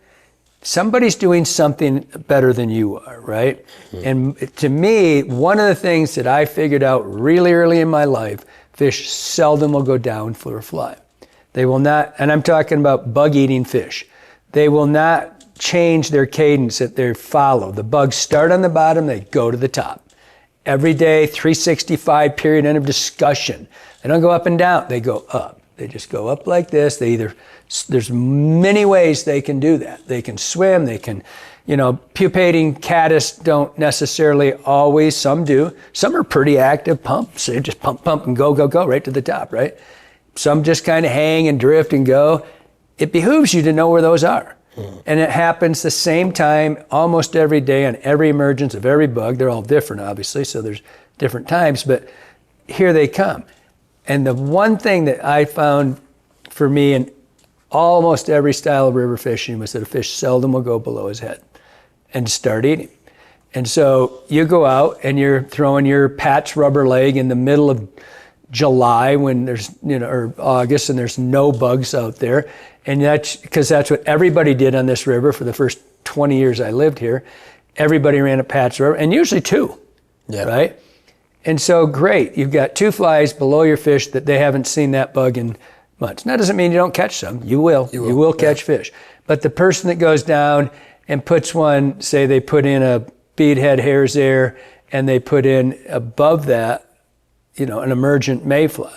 somebody's doing something better than you are, right? Mm-hmm. And to me, one of the things that I figured out really early in my life, fish seldom will go down for a fly. They will not, and I'm talking about bug-eating fish. They will not change their cadence that they follow. The bugs start on the bottom, they go to the top. Every day, 365 period, end of discussion. They don't go up and down, they go up. They just go up like this. There's many ways they can do that. They can swim, they can, you know, pupating caddis don't necessarily always, some do. Some are pretty active pumps. They just pump and go right to the top, right? Some just kind of hang and drift and go. It behooves you to know where those are. And it happens the same time almost every day on every emergence of every bug. They're all different, obviously, so there's different times, but here they come. And the one thing that I found for me in almost every style of river fishing was that a fish seldom will go below his head and start eating. And so you go out and you're throwing your Pat's rubber leg in the middle of July when there's, you know, or August and there's no bugs out there. And that's because that's what everybody did on this river for the first 20 years I lived here. Everybody ran a Pat's rubber, and usually two, right? And so great, you've got two flies below your fish that they haven't seen that bug in months. That doesn't mean you don't catch some. You will. You will catch fish. But the person that goes down and puts one, say they put in a beadhead hare's ear and they put in above that, you know, an emergent mayfly,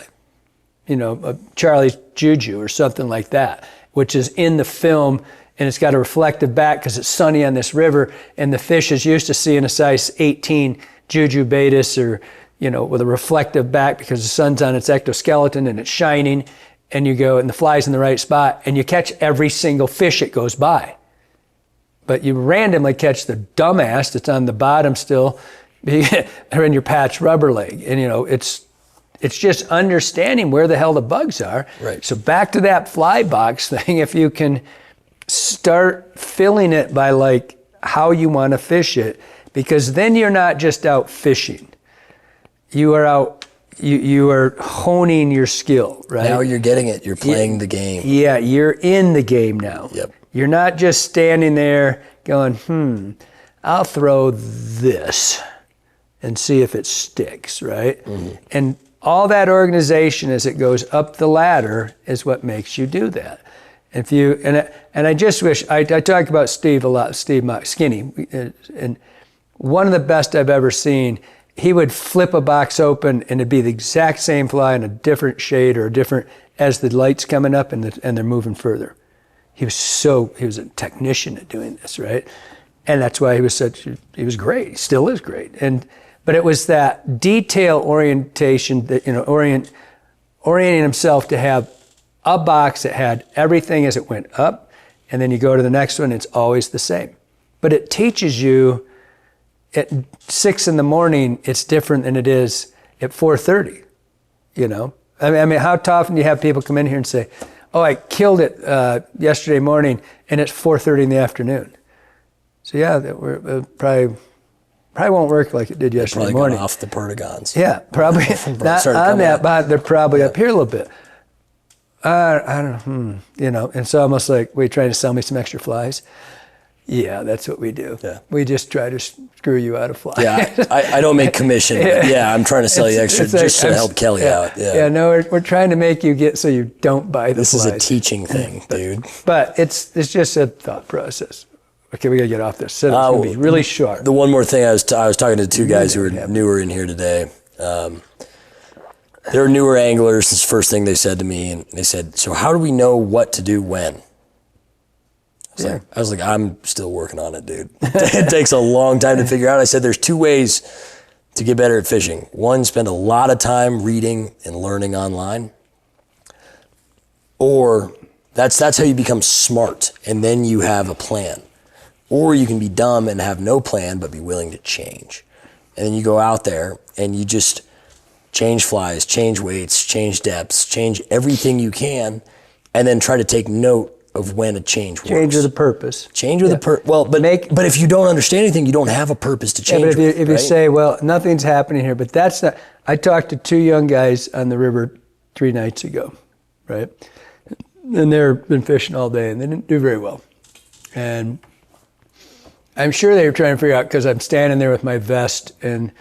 you know, a Charlie's Juju or something like that, which is in the film, and it's got a reflective back because it's sunny on this river, and the fish is used to seeing a size 18 Juju Baetis or, you know, with a reflective back because the sun's on its ectoskeleton and it's shining, and you go, and the fly's in the right spot, and you catch every single fish that goes by. But you randomly catch the dumbass that's on the bottom still, or in your Pat's rubber leg. And, you know, it's just understanding where the hell the bugs are. Right. So back to that fly box thing, if you can start filling it by like how you want to fish it, because then you're not just out fishing. You are out, you are honing your skill, right? Now you're getting it. You're playing the game. Yeah, you're in the game now. Yep. You're not just standing there going, I'll throw this and see if it sticks, right? Mm-hmm. And all that organization as it goes up the ladder is what makes you do that. If you and I just wish I talk about Steve a lot, Steve Skinny, and one of the best I've ever seen. He would flip a box open and it'd be the exact same fly in a different shade or a different, as the light's coming up and they're moving further. He was a technician at doing this, right? And that's why he was great. He still is great. But it was that detail orientation that, orienting himself to have a box that had everything as it went up, and then you go to the next one, it's always the same. But it teaches you at 6 a.m, it's different than it is at 4:30, I mean, how often do you have people come in here and say, oh, I killed it yesterday morning, and it's 4:30 in the afternoon. So yeah, that probably won't work like it did yesterday morning. Probably off the Perdigons. Yeah, probably not on that, but they're probably up here a little bit. I don't know, and so almost like, were you trying to sell me some extra flies? Yeah, that's what we do. Yeah. We just try to screw you out of flies. Yeah, I don't make commission. Yeah, I'm trying to sell you extra just to help Kelly out. Yeah, no, we're trying to make you get so you don't buy the flies. This is a teaching thing, dude. But it's just a thought process. Okay, we got to get off this. So it's going to be really short. The one more thing, I was talking to 2 guys who are newer in here today. They're newer anglers. This is the first thing they said to me, and they said, so how do we know what to do when? I was like, I'm still working on it, dude. It takes a long time to figure out. I said, there's 2 ways to get better at fishing. One, spend a lot of time reading and learning online. Or that's how you become smart, and then you have a plan. Or you can be dumb and have no plan, but be willing to change. And then you go out there and you just change flies, change weights, change depths, change everything you can, and then try to take note of when a change works. Change with a purpose. Change with a purpose. Well, but if you don't understand anything, you don't have a purpose to change but if you say, well, nothing's happening here, but that's not. I talked to 2 young guys on the river 3 nights ago, right? And they've been fishing all day, and they didn't do very well. And I'm sure they were trying to figure out, because I'm standing there with my vest, and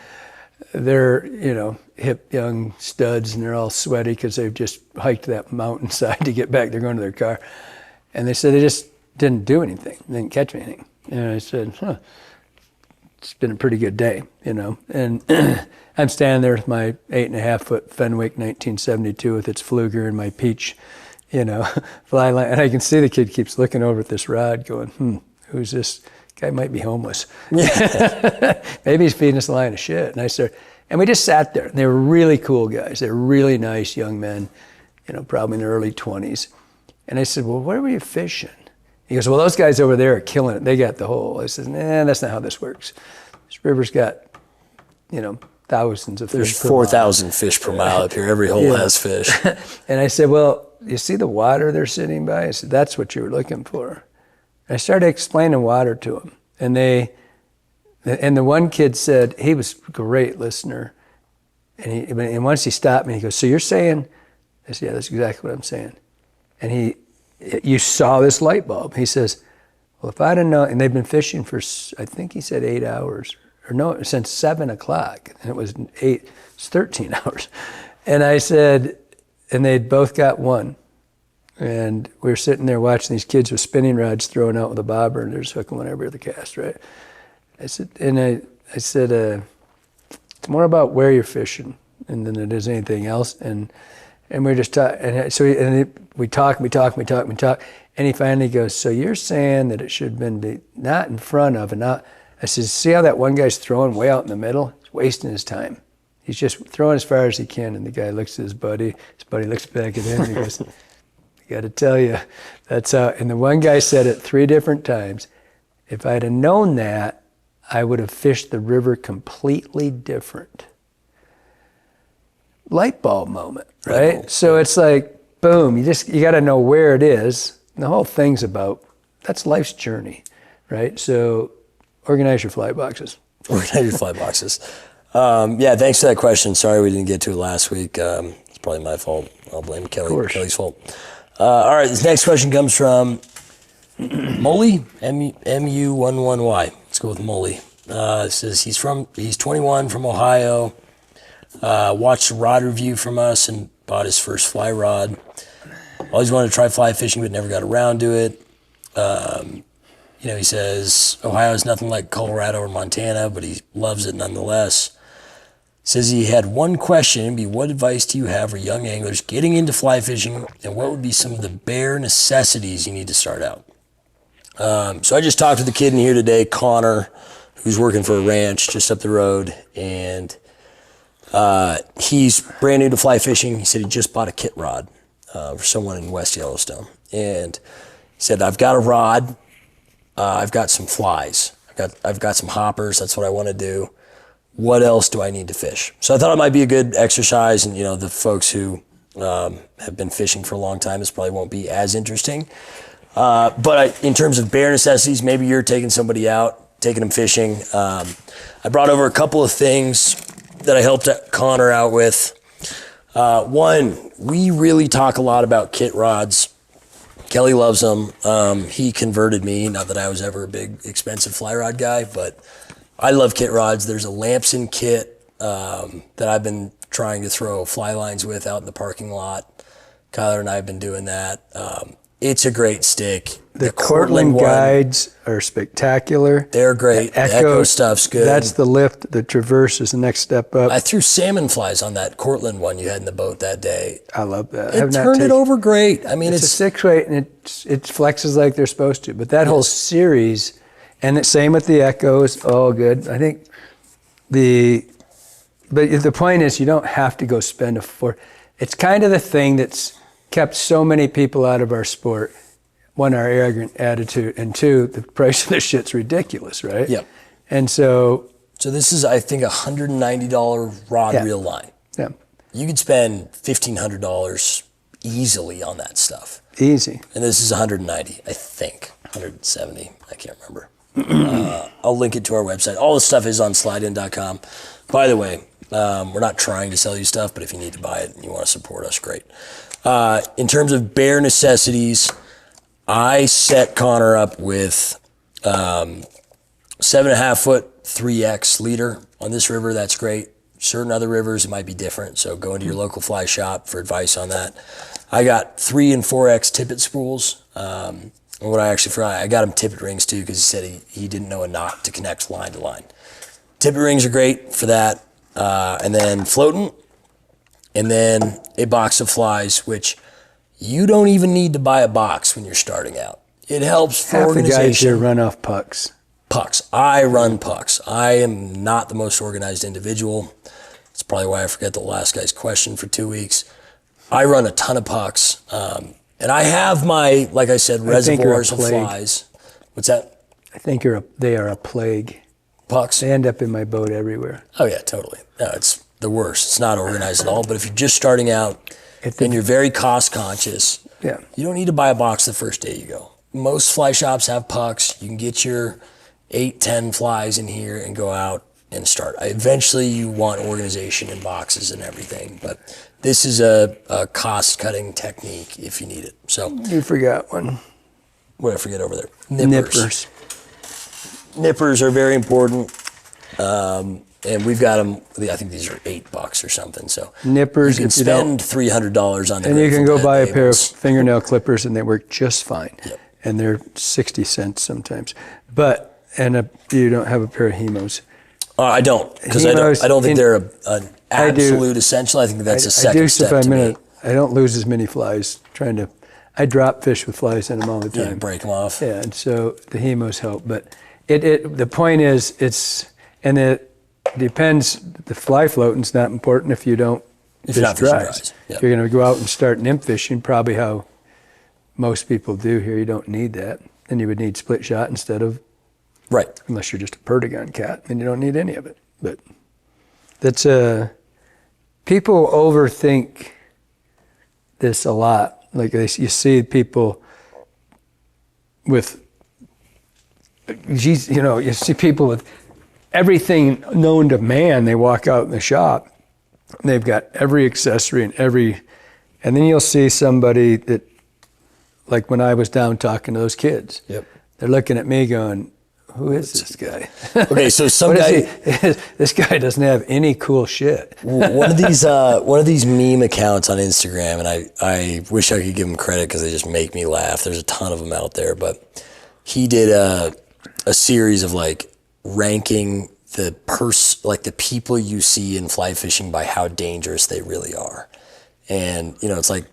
they're, hip young studs, and they're all sweaty because they've just hiked that mountainside to get back. They're going to their car. And they said they just didn't do anything, didn't catch anything. And I said, it's been a pretty good day, And I'm standing there with my 8.5-foot Fenwick 1972 with its fluger and my peach, fly line. And I can see the kid keeps looking over at this rod going, who's this? Guy might be homeless. Maybe he's feeding us a line of shit. And we just sat there. And they were really cool guys. They were really nice young men, probably in their early 20s. And I said, well, where were you fishing? He goes, well, those guys over there are killing it. They got the hole. I said, nah, that's not how this works. This river's got, thousands of fish. There's 4,000 fish per mile up here. Every hole has fish. And I said, well, you see the water they're sitting by? I said, that's what you were looking for. I started explaining water to them, and the one kid said, he was a great listener, and once he stopped me, he goes, so you're saying? I said, yeah, that's exactly what I'm saying. And you saw this light bulb. He says, well, if I'd have known, and they've been fishing for, I think he said 8 hours, or no, since 7 o'clock, and it was 13 hours. And I said, and they'd both got one. And we were sitting there watching these kids with spinning rods throwing out with a bobber, and they're just hooking one every other cast, right? I said, it's more about where you're fishing than it is anything else. And we just talk, we talk, and he finally goes, so you're saying that it should have been not in front of and not. I said, see how that one guy's throwing way out in the middle? He's wasting his time. He's just throwing as far as he can, and the guy looks at his buddy looks back at him, and he goes, got to tell you, that's how. And the one guy said it 3 different times. If I'd have known that, I would have fished the river completely different. Light bulb moment, right? So it's like, boom, you got to know where it is. And the whole thing's about, that's life's journey, right? So organize your fly boxes. Organize your fly boxes. Thanks for that question. Sorry we didn't get to it last week. It's probably my fault. I'll blame Kelly's fault. All right, this next question comes from Molly, MU11Y. Let's go with Molly. It says he's 21 from Ohio, watched a rod review from us and bought his first fly rod. Always wanted to try fly fishing, but never got around to it. He says Ohio is nothing like Colorado or Montana, but he loves it nonetheless. Says he had one question. It'd be, what advice do you have for young anglers getting into fly fishing, and what would be some of the bare necessities you need to start out? So I just talked to the kid in here today, Connor, who's working for a ranch just up the road, and he's brand new to fly fishing. He said he just bought a kit rod for someone in West Yellowstone, and he said, I've got a rod, I've got some flies, I've got some hoppers. That's what I want to do. What else do I need to fish? So I thought it might be a good exercise, and the folks who have been fishing for a long time, this probably won't be as interesting. But in terms of bare necessities, maybe you're taking somebody out, taking them fishing. I brought over a couple of things that I helped Connor out with. One, we really talk a lot about kit rods. Kelly loves them. He converted me, not that I was ever a big expensive fly rod guy, but I love kit rods. There's a Lamson kit that I've been trying to throw fly lines with out in the parking lot. Kyler and I have been doing that. It's a great stick. The Cortland guides are spectacular. They're great. The Echo stuff's good. That's the lift. The Traverse is the next step up. I threw salmon flies on that Cortland one you had in the boat that day. I love that. It turned it over great. I mean, it's a 6-weight, and it flexes like they're supposed to. But that whole series, and the same with the Echoes, all good. I think but the point is, you don't have to go spend it's kind of the thing that's kept so many people out of our sport. One, our arrogant attitude, and two, the price of this shit's ridiculous, right? Yeah. And so this is, I think, $190 rod reel line. Yeah. You could spend $1,500 easily on that stuff. Easy. And this is $190, I think, $170. I can't remember. I'll link it to our website. All the stuff is on slidein.com. By the way, we're not trying to sell you stuff, but if you need to buy it and you want to support us, great. In terms of bare necessities, I set Connor up with 7.5 foot 3X leader on this river. That's great. Certain other rivers, it might be different. So go into your local fly shop for advice on that. I got 3 and 4X tippet spools. And what I actually forgot, I got him tippet rings too, because he said he didn't know a knot to connect line to line. Tippet rings are great for that. And then floating, and then a box of flies, which you don't even need to buy a box when you're starting out. It helps for organization. Half the guys here run off pucks. Pucks. I run pucks. I am not the most organized individual. That's probably why I forget the last guy's question for 2 weeks. I run a ton of pucks. And I have my, like I said, reservoirs of flies. What's that? I think they are a plague. Pucks? They end up in my boat everywhere. Oh, yeah, totally. No, it's the worst. It's not organized at all. But if you're just starting out and you're very cost conscious, you don't need to buy a box the first day you go. Most fly shops have pucks. You can get your 8, 10 flies in here and go out and start. Eventually, you want organization in boxes and everything. But this is a cost-cutting technique if you need it. So you forgot one. What did I forget over there? Nippers. Nippers are very important. And we've got them, I think these are $8 or something. So nippers, you can spend $300 on them. And you can go buy a pair of fingernail clippers and they work just fine. Yep. And they're 60 cents sometimes. You don't have a pair of Hemos. I don't, because I don't think they're an absolute essential. I think that's a second step to me. I don't lose as many flies I drop fish with flies in them all the time. Yeah, break them off. Yeah, and so the Hemos help. But the point is, it depends. The fly floating's not important if you don't fish dries. Yep. If you're going to go out and start nymph fishing, probably how most people do here, you don't need that. Then you would need split shot instead of, unless you're just a Perdigon cat, then you don't need any of it. But that's people overthink this a lot. Like you see people with, you see people with everything known to man. They walk out in the shop, and they've got every accessory and then you'll see somebody that, like when I was down talking to those kids, they're looking at me going, who is this guy? Okay, so this guy doesn't have any cool shit. one of these meme accounts on Instagram, and I wish I could give him credit because they just make me laugh. There's a ton of them out there, but he did a series of like ranking the people you see in fly fishing by how dangerous they really are. And, it's like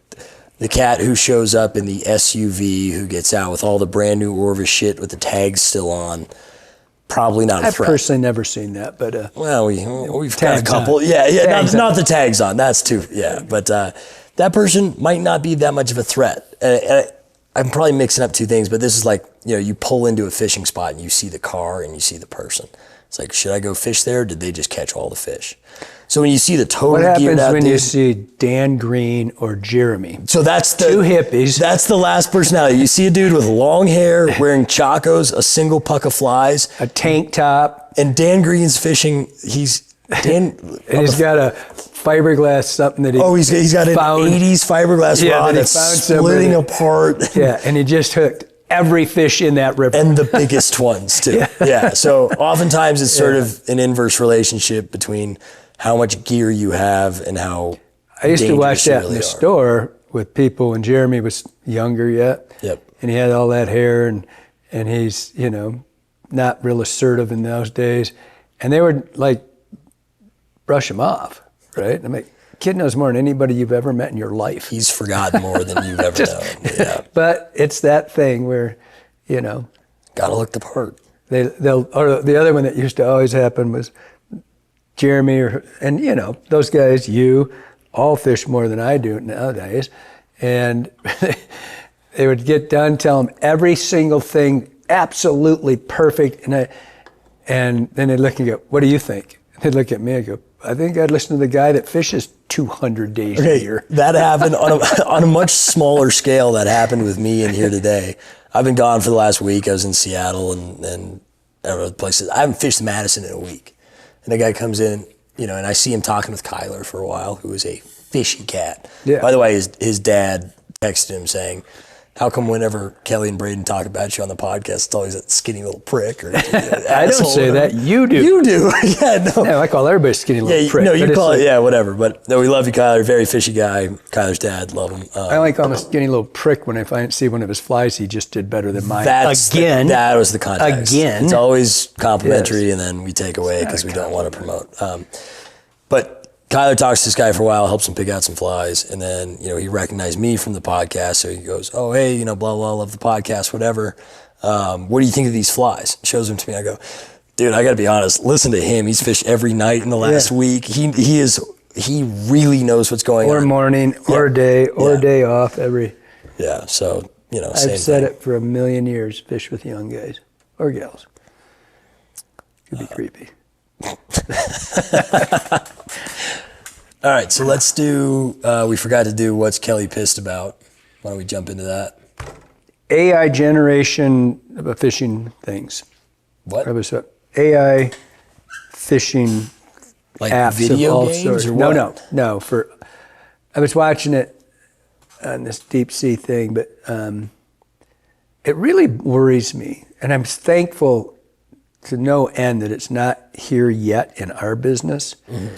the cat who shows up in the SUV who gets out with all the brand new Orvis shit with the tags still on. Probably not a threat. I've personally never seen that, but well, we've got a couple. On. Yeah, not the tags on. That's too. Yeah, but that person might not be that much of a threat. I'm probably mixing up two things, but this is like you pull into a fishing spot and you see the car and you see the person. It's like, should I go fish there? Or did they just catch all the fish? So when you see the total geared out what happens when dude, you see Dan Green or Jeremy? So that's two hippies. That's the last personality. You see a dude with long hair, wearing chacos, a single puck of flies, a tank top, and Dan Green's fishing. He's got a fiberglass something that he's got an 80s fiberglass rod that's splitting apart. Yeah, and he just hooked every fish in that river. And the biggest ones too. Yeah. So oftentimes it's sort of an inverse relationship between how much gear you have and how I used to watch that really in the store with people when Jeremy was younger yet. Yep. And he had all that hair and he's, not real assertive in those days. And they would like brush him off, right? I'm like, kid knows more than anybody you've ever met in your life. He's forgotten more than you've ever known. Yeah. But it's that thing where, gotta look the part. Or the other one that used to always happen was Jeremy and those guys, all fish more than I do nowadays. And they would get done, tell them every single thing, absolutely perfect. And then they'd look and go, what do you think? They'd look at me and go, I think I'd listen to the guy that fishes 200 days a year. That happened on a much smaller scale. That happened with me in here today. I've been gone for the last week. I was in Seattle and other places. I haven't fished Madison in a week. And the guy comes in, and I see him talking with Kyler for a while, who is a fishy cat. Yeah. By the way, his dad texted him saying, how come whenever Kelly and Braeden talk about you on the podcast, it's always that skinny little prick? Or I don't say that. You do. You do. Yeah, no. Yeah, I call everybody a skinny little prick. No, you call it, whatever. But no, we love you, Kyler. Very fishy guy. Kyler's dad, love him. I only call him a skinny little prick when I see one of his flies he just did better than mine. That was the context. Again. It's always complimentary, and then we take away because we don't want to promote. But Kyler talks to this guy for a while, helps him pick out some flies, and then he recognized me from the podcast, so he goes, "Oh, hey, blah blah, love the podcast, whatever. What do you think of these flies?" Shows them to me. I go, "Dude, I got to be honest. Listen to him. He's fished every night in the last week. He really knows what's going on. Or morning, or day, or day off every." Yeah. So same I've said it for a million years. Fish with young guys or gals. Could be creepy. All right, so let's do, we forgot to do what's Kelly pissed about. Why don't we jump into that? AI generation of fishing things. What? AI fishing like apps video of all games sorts. or what? No. I was watching it on this deep sea thing, but it really worries me. And I'm thankful to no end that it's not here yet in our business. Mm-hmm.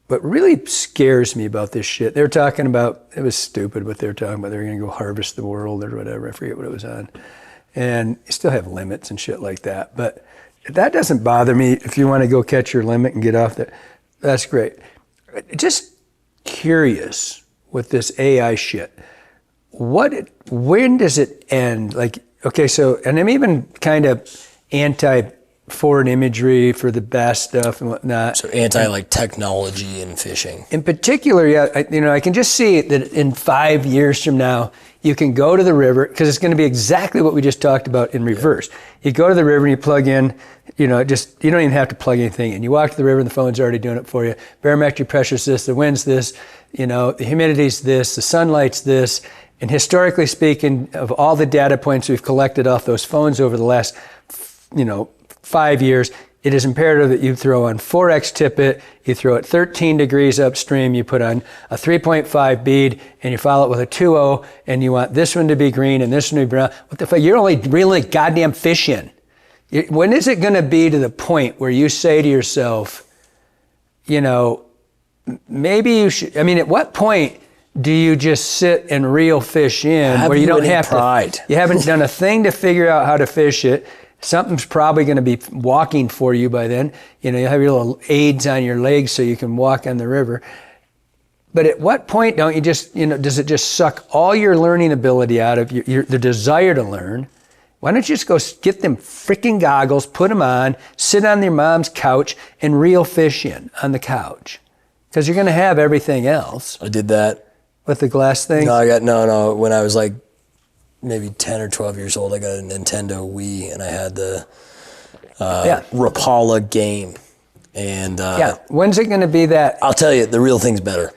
What really scares me about this shit, they were talking about, it was stupid what they were talking about, they were going to go harvest the world or whatever, I forget what it was on. And you still have limits and shit like that. But that doesn't bother me. If you want to go catch your limit and get off there, that's great. Just curious with this AI shit. When does it end? Like, okay, so, and I'm even kind of anti-foreign imagery for the best stuff and whatnot. So like technology and fishing. In particular, yeah, I can just see that in 5 years from now, you can go to the river, because it's going to be exactly what we just talked about in reverse. Yeah. You go to the river and you plug in, you don't even have to plug anything in. You walk to the river and the phone's already doing it for you. Barometric pressure's this, the wind's this, the humidity's this, the sunlight's this. And historically speaking, of all the data points we've collected off those phones over the last, 5 years, it is imperative that you throw on 4X tippet, you throw it 13 degrees upstream, you put on a 3.5 bead, and you follow it with a 2.0, and you want this one to be green and this one to be brown. What the fuck? You're only reeling goddamn fish in. When is it going to be to the point where you say to yourself, maybe you should, at what point do you just sit and reel fish in where you don't have pride? You haven't done a thing to figure out how to fish it. Something's probably going to be walking for you by then. You know, you have your little aids on your legs so you can walk on the river. But at what point don't you just, you know, does it just suck all your learning ability out of the desire to learn? Why don't you just go get them freaking goggles, put them on, sit on your mom's couch and reel fish in on the couch? Because you're going to have everything else. I did that. With the glass thing? No. When I was like maybe 10 or 12 years old, I got a Nintendo Wii and I had the Rapala game. And when's it going to be that? I'll tell you, the real thing's better.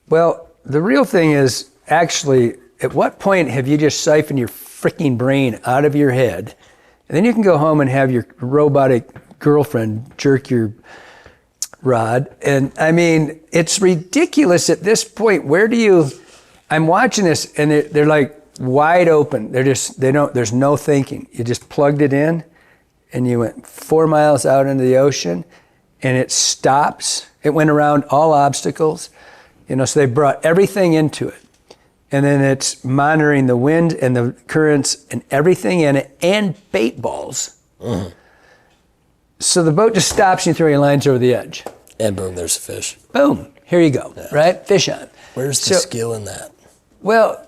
Well, the real thing is actually, at what point have you just siphoned your freaking brain out of your head? And then you can go home and have your robotic girlfriend jerk your rod. And I mean, it's ridiculous at this point. I'm watching this and they're like wide open. There's no thinking. You just plugged it in and you went 4 miles out into the ocean and it stops. It went around all obstacles. You know, so they brought everything into it. And then it's monitoring the wind and the currents and everything in it and bait balls. Mm-hmm. So the boat just stops and you throw your lines over the edge. And boom, there's a fish. Boom, here you go, right? Fish on. Where's the skill in that? Well,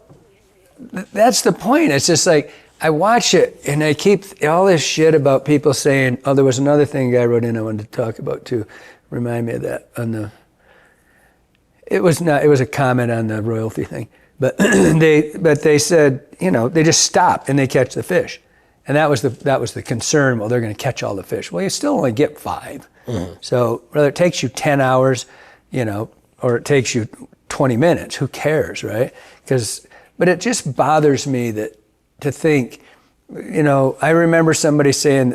that's the point. It's just like, I watch it and I keep all this shit about people saying, there was another thing a guy wrote in I wanted to talk about too. Remind me of that It was a comment on the royalty thing, but they said, you know, they just stop and they catch the fish. And that was the concern. Well, they're going to catch all the fish. Well, you still only get 5. Mm-hmm. So whether it takes you 10 hours, you know, or it takes you 20 minutes, who cares, right? But it just bothers me to think, you know, I remember somebody saying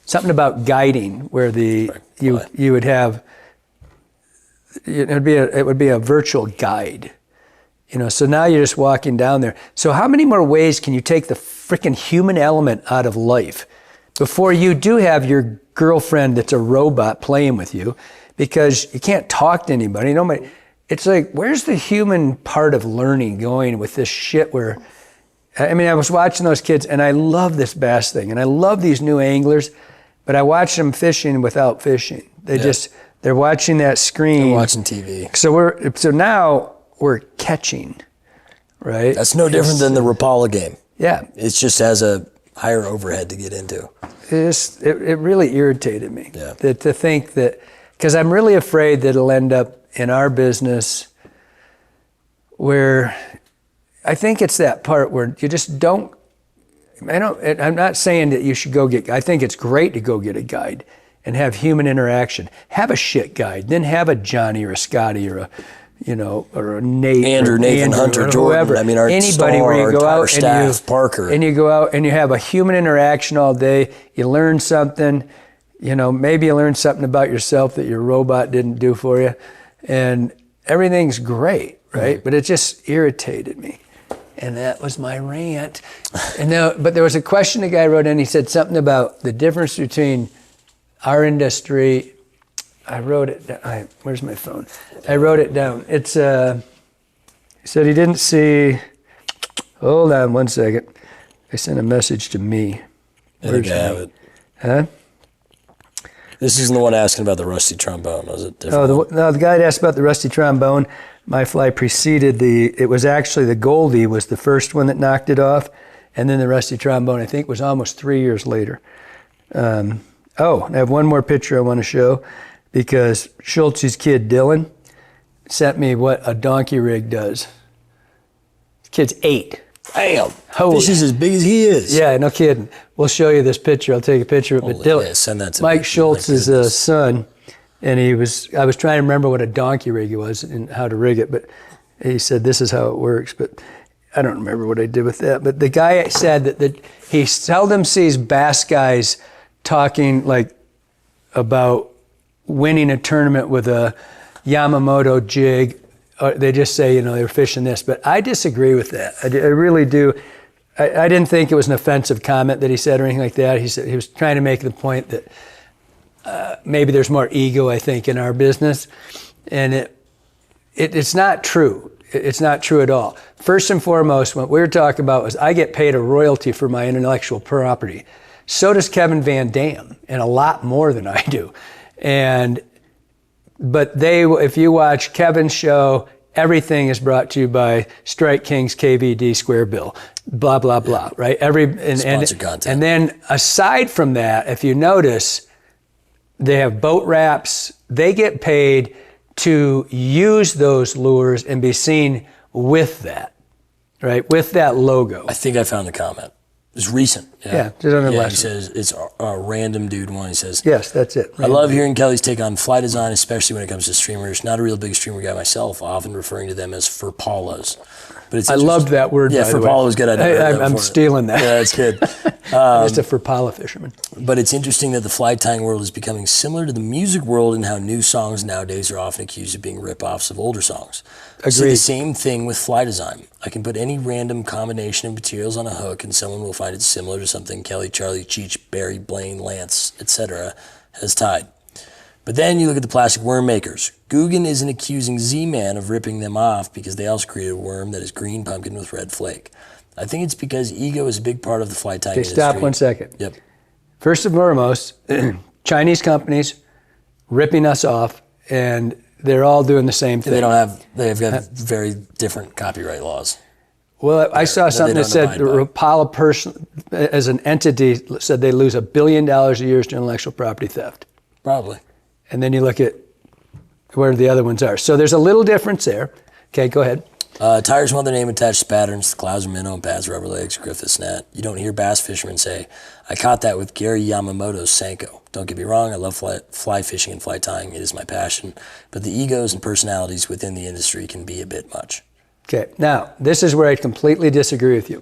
something about guiding where you would have, it would be a virtual guide. You know, so now you're just walking down there. So how many more ways can you take the freaking human element out of life before you do have your girlfriend that's a robot playing with you because you can't talk to anybody? Nobody. It's like, where's the human part of learning going with this shit where, I mean, I was watching those kids and I love this bass thing and I love these new anglers, but I watch them fishing without fishing. They're watching that screen. They're watching TV. So now we're catching, right? That's no different than the Rapala game. Yeah. It just has a higher overhead to get into. It really irritated me to think that, because I'm really afraid that it'll end up in our business where I think it's that part where you just don't, I'm not saying that you should go I think it's great to go get a guide and have human interaction. Have a shit guide, then have a Johnny or a Scotty or a Nate, Andrew, Nathan, Hunter, or Jordan. Whoever. I mean, our anybody star, where you go out staff, Parker, and you go out and you have a human interaction all day. You learn something. You know, maybe you learn something about yourself that your robot didn't do for you, and everything's great, right? Mm-hmm. But it just irritated me, and that was my rant. But there was a question a guy wrote in. He said something about the difference between our industry. I wrote it down. Where's my phone? I wrote it down. It's, he said he didn't see, hold on 1 second. I sent a message to me. I think I have it. Huh? This isn't the one asking about the rusty trombone, was it? Different? The guy that asked about the rusty trombone, my fly preceded it was actually the Goldie was the first one that knocked it off. And then the rusty trombone, I think, was almost 3 years later. I have one more picture I want to show. Because Schultz's kid, Dylan, sent me what a donkey rig does. The kid's 8. Damn. Holy. This is as big as he is. Yeah, no kidding. We'll show you this picture. I'll take a picture of it. But Dylan, send that to Mike Schultz's son, and I was trying to remember what a donkey rig was and how to rig it, but he said this is how it works. But I don't remember what I did with that. But the guy said that he seldom sees bass guys talking like about winning a tournament with a Yamamoto jig. They just say, they're fishing this. But I disagree with that. I really do. I didn't think it was an offensive comment that he said or anything like that. He said he was trying to make the point that maybe there's more ego, I think, in our business. And it's not true. It's not true at all. First and foremost, what we were talking about was I get paid a royalty for my intellectual property. So does Kevin Van Dam, and a lot more than I do. But if you watch Kevin's show, everything is brought to you by Strike King's KVD Square Bill, blah, blah, blah, right? Sponsored content. And then aside from that, if you notice, they have boat wraps. They get paid to use those lures and be seen with that, right? With that logo. I think I found the comment. It's recent. Yeah, just on the left. He says, it's a random dude one. He says, yes, that's it. I love hearing Kelly's take on fly design, especially when it comes to streamers. Not a real big streamer guy myself, often referring to them as furpallas. But it's I loved that word, yeah, by the way. furpalla was good. I'm stealing that. Yeah, that's good. I'm just a furpalla fisherman. But it's interesting that the fly tying world is becoming similar to the music world and how new songs nowadays are often accused of being rip-offs of older songs. I see the same thing with fly design. I can put any random combination of materials on a hook and someone will find it similar to something Kelly, Charlie, Cheech, Barry, Blaine, Lance, etc. has tied. But then you look at the plastic worm makers. Guggen isn't accusing Z-Man of ripping them off because they also created a worm that is green pumpkin with red flake. I think it's because ego is a big part of the fly tying industry. Stop 1 second. Yep. First and foremost, Chinese companies ripping us off, and they're all doing the same thing. They've got very different copyright laws. Well, I saw something that said Rapala person, as an entity, said they lose $1 billion a year to intellectual property theft. Probably. And then you look at where the other ones are. So there's a little difference there. Okay, go ahead. Tires want their name attached to patterns, the clouds are minnow, pads, rubber legs, Griffith's net. You don't hear bass fishermen say, I caught that with Gary Yamamoto's Senko. Don't get me wrong, I love fly fishing and fly tying. It is my passion. But the egos and personalities within the industry can be a bit much. Okay, now, this is where I completely disagree with you.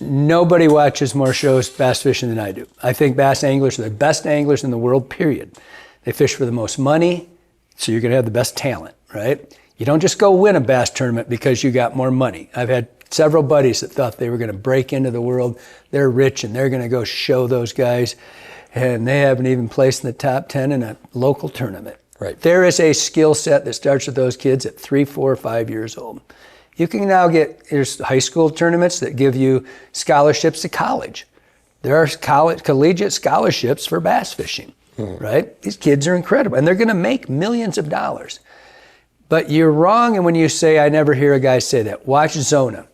Nobody watches more shows bass fishing than I do. I think bass anglers are the best anglers in the world, period. They fish for the most money, so you're going to have the best talent, right? You don't just go win a bass tournament because you got more money. I've had several buddies that thought they were going to break into the world. They're rich and they're going to go show those guys, and they haven't even placed in the top 10 in a local tournament. Right. There is a skill set that starts with those kids at 3, 4, 5 years old. You can now there's high school tournaments that give you scholarships to college. There are collegiate scholarships for bass fishing, right? These kids are incredible, and they're going to make millions of dollars. But you're wrong, and when you say, I never hear a guy say that. Watch Zona.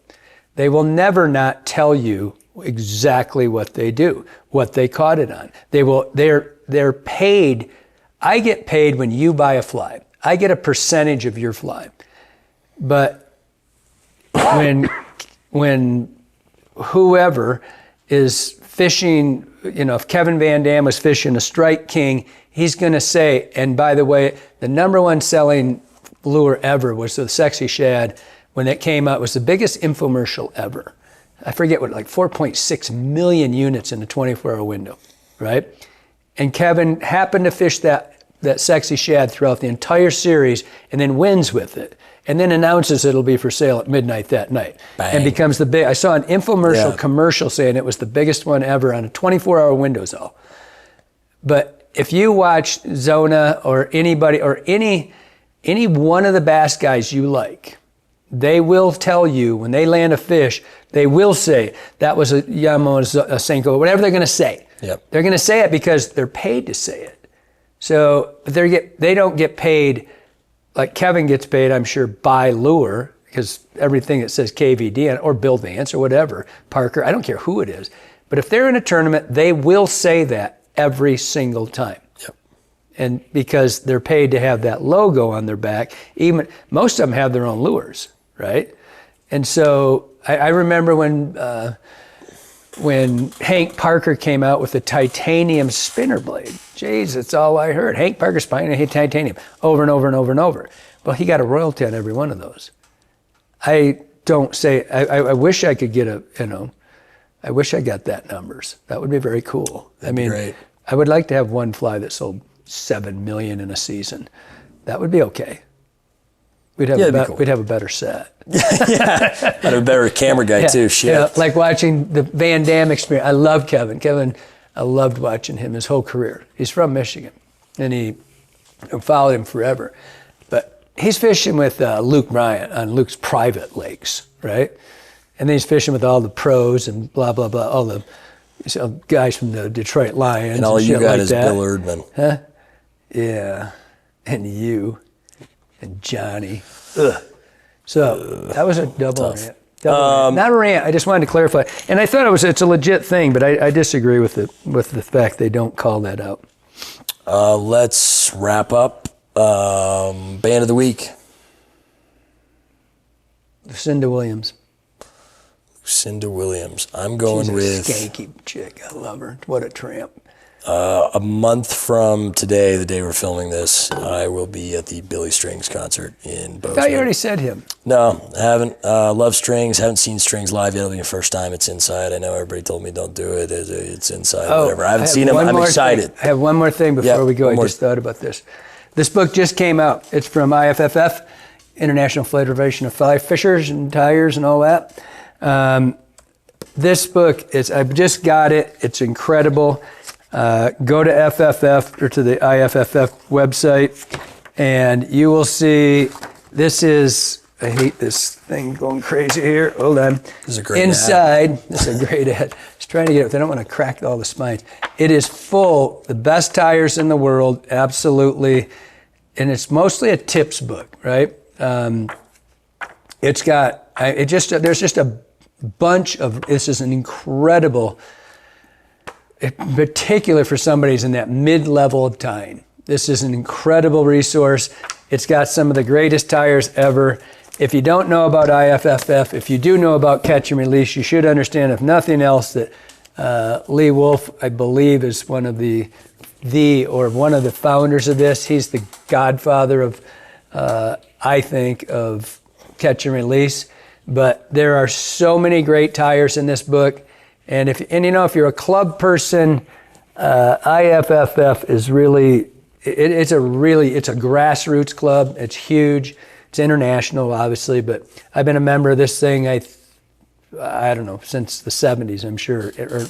They will never not tell you exactly what they do, what they caught it on. They're paid. I get paid when you buy a fly. I get a percentage of your fly. But when whoever is fishing, if Kevin Van Dam was fishing a Strike King, he's going to say, and by the way, the number one selling lure ever was the Sexy Shad. When it came out, it was the biggest infomercial ever. I forget what, like 4.6 million units in a 24-hour window, right? And Kevin happened to fish that Sexy Shad throughout the entire series and then wins with it and then announces it'll be for sale at midnight that night. Bang. And becomes the big, I saw an infomercial commercial saying it was the biggest one ever on a 24-hour windows all. But if you watch Zona or anybody or any one of the bass guys you like, they will tell you when they land a fish, they will say that was a Yamamoto, a Senko, whatever they're going to say. Yep. They're going to say it because they're paid to say it. So they don't get paid like Kevin gets paid, I'm sure, by lure, because everything that says KVD on it, or Bill Vance or whatever, Parker, I don't care who it is. But if they're in a tournament, they will say that every single time. Yep. And because they're paid to have that logo on their back, even most of them have their own lures, right? And so I remember when Hank Parker came out with the titanium spinner blade. Jeez, that's all I heard. Hank Parker spinning titanium over and over and over and over. Well, he got a royalty on every one of those. I wish I could get I wish I got that numbers. That would be very cool. Great. I would like to have one fly that sold 7 million in a season. That would be okay. We'd have a better set. Yeah, I'd have a better camera guy too. Shit. Yeah, like watching the Van Dam experience. I love Kevin. I loved watching him his whole career. He's from Michigan, and I followed him forever. But he's fishing with Luke Bryant on Luke's private lakes, right? And then he's fishing with all the pros and blah, blah, blah, all the guys from the Detroit Lions. And all you shit got like is that. Bill Erdman. Huh? Yeah. And you. And Johnny. Ugh. So that was a double rant. Not a rant. I just wanted to clarify. And I thought it's a legit thing, but I disagree with the fact they don't call that out. Let's wrap up. Band of the week. Lucinda Williams. Lucinda Williams. I'm going with... She's a skanky chick. I love her. What a tramp. A month from today, the day we're filming this, I will be at the Billy Strings concert in Bozeman. I thought you already said him. No, I haven't. Love Strings. Haven't seen Strings live yet. It'll be the first time. It's inside. I know everybody told me don't do it. It's inside. Whatever. I haven't seen him. I'm excited. I have one more thing before we go. I just thought about this. This book just came out. It's from IFFF, International Federation of Fly Fishers and Tires and all that. This book I've just got it. It's incredible. Go to FFF or to the IFFF website, and you will see. This is. I hate this thing going crazy here. Hold on. This is a great Inside, ad. this is a great ad. Just trying to get it. They don't want to crack all the spines. It is full. The best tires in the world, absolutely, and it's mostly a tips book, right? It's got. There's just a bunch of. This is an incredible. In particular for somebody who's in that mid-level of tying. This is an incredible resource. It's got some of the greatest tires ever. If you don't know about IFFF, if you do know about catch and release, you should understand, if nothing else, that Lee Wolf, I believe, is one of the founders of this. He's the godfather of, I think, of catch and release. But there are so many great tires in this book. And if you're a club person, IFFF is really, it's a grassroots club. It's huge. It's international, obviously, but I've been a member of this thing, I don't know, since the 70s, I'm sure, or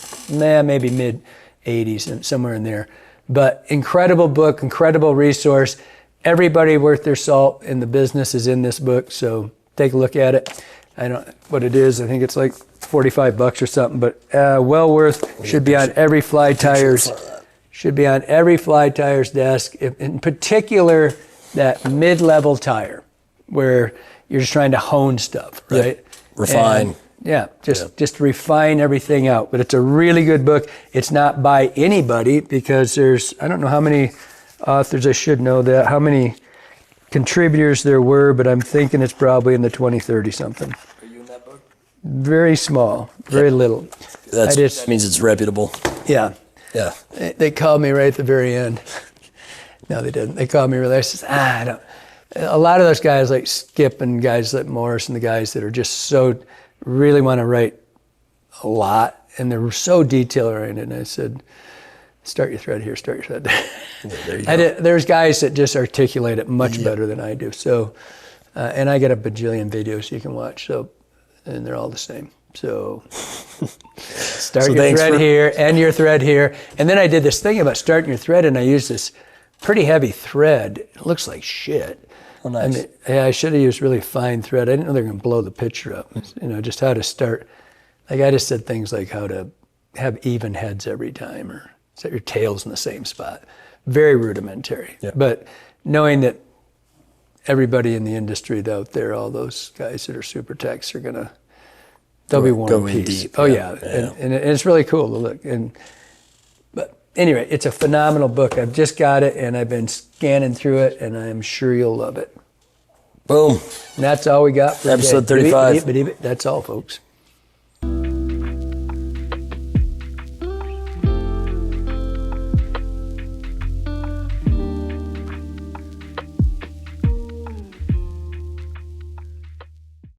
maybe mid 80s, and somewhere in there. But incredible book, incredible resource. Everybody worth their salt in the business is in this book, so take a look at it. I don't know what it is. I think it's like $45 or something, but well worth. Should be on every fly tires desk. In particular, that mid-level tire where you're just trying to hone stuff, right? Refine. Just refine everything out. But it's a really good book. It's not by anybody because I don't know how many authors, I should know that, how many contributors there were, but I'm thinking it's probably in the 20, 30 something. Are you in that book? Very small, very little. That means it's reputable. Yeah. Yeah. They called me right at the very end. No, they didn't. They called me really. I said, I don't. A lot of those guys like Skip and guys like Morris and the guys that are just so really want to write a lot and they're so detail oriented. And I said, start your thread here, start your thread there. Yeah, there you go. There's guys that just articulate it much better than I do. So, and I got a bajillion videos you can watch. So, and they're all the same. So, start your thread here, end your thread here. And then I did this thing about starting your thread, and I used this pretty heavy thread. It looks like shit. Oh, nice. I should have used really fine thread. I didn't know they were going to blow the picture up. Just how to start. Like I just said things like how to have even heads every time or set your tails in the same spot. Very rudimentary. Yeah. But knowing that everybody in the industry out there, all those guys that are super techs are they'll be War and Peace. Deep. Oh yeah. And it's really cool to look. But anyway, it's a phenomenal book. I've just got it and I've been scanning through it and I'm sure you'll love it. Boom. And that's all we got for episode 35. That's all, folks.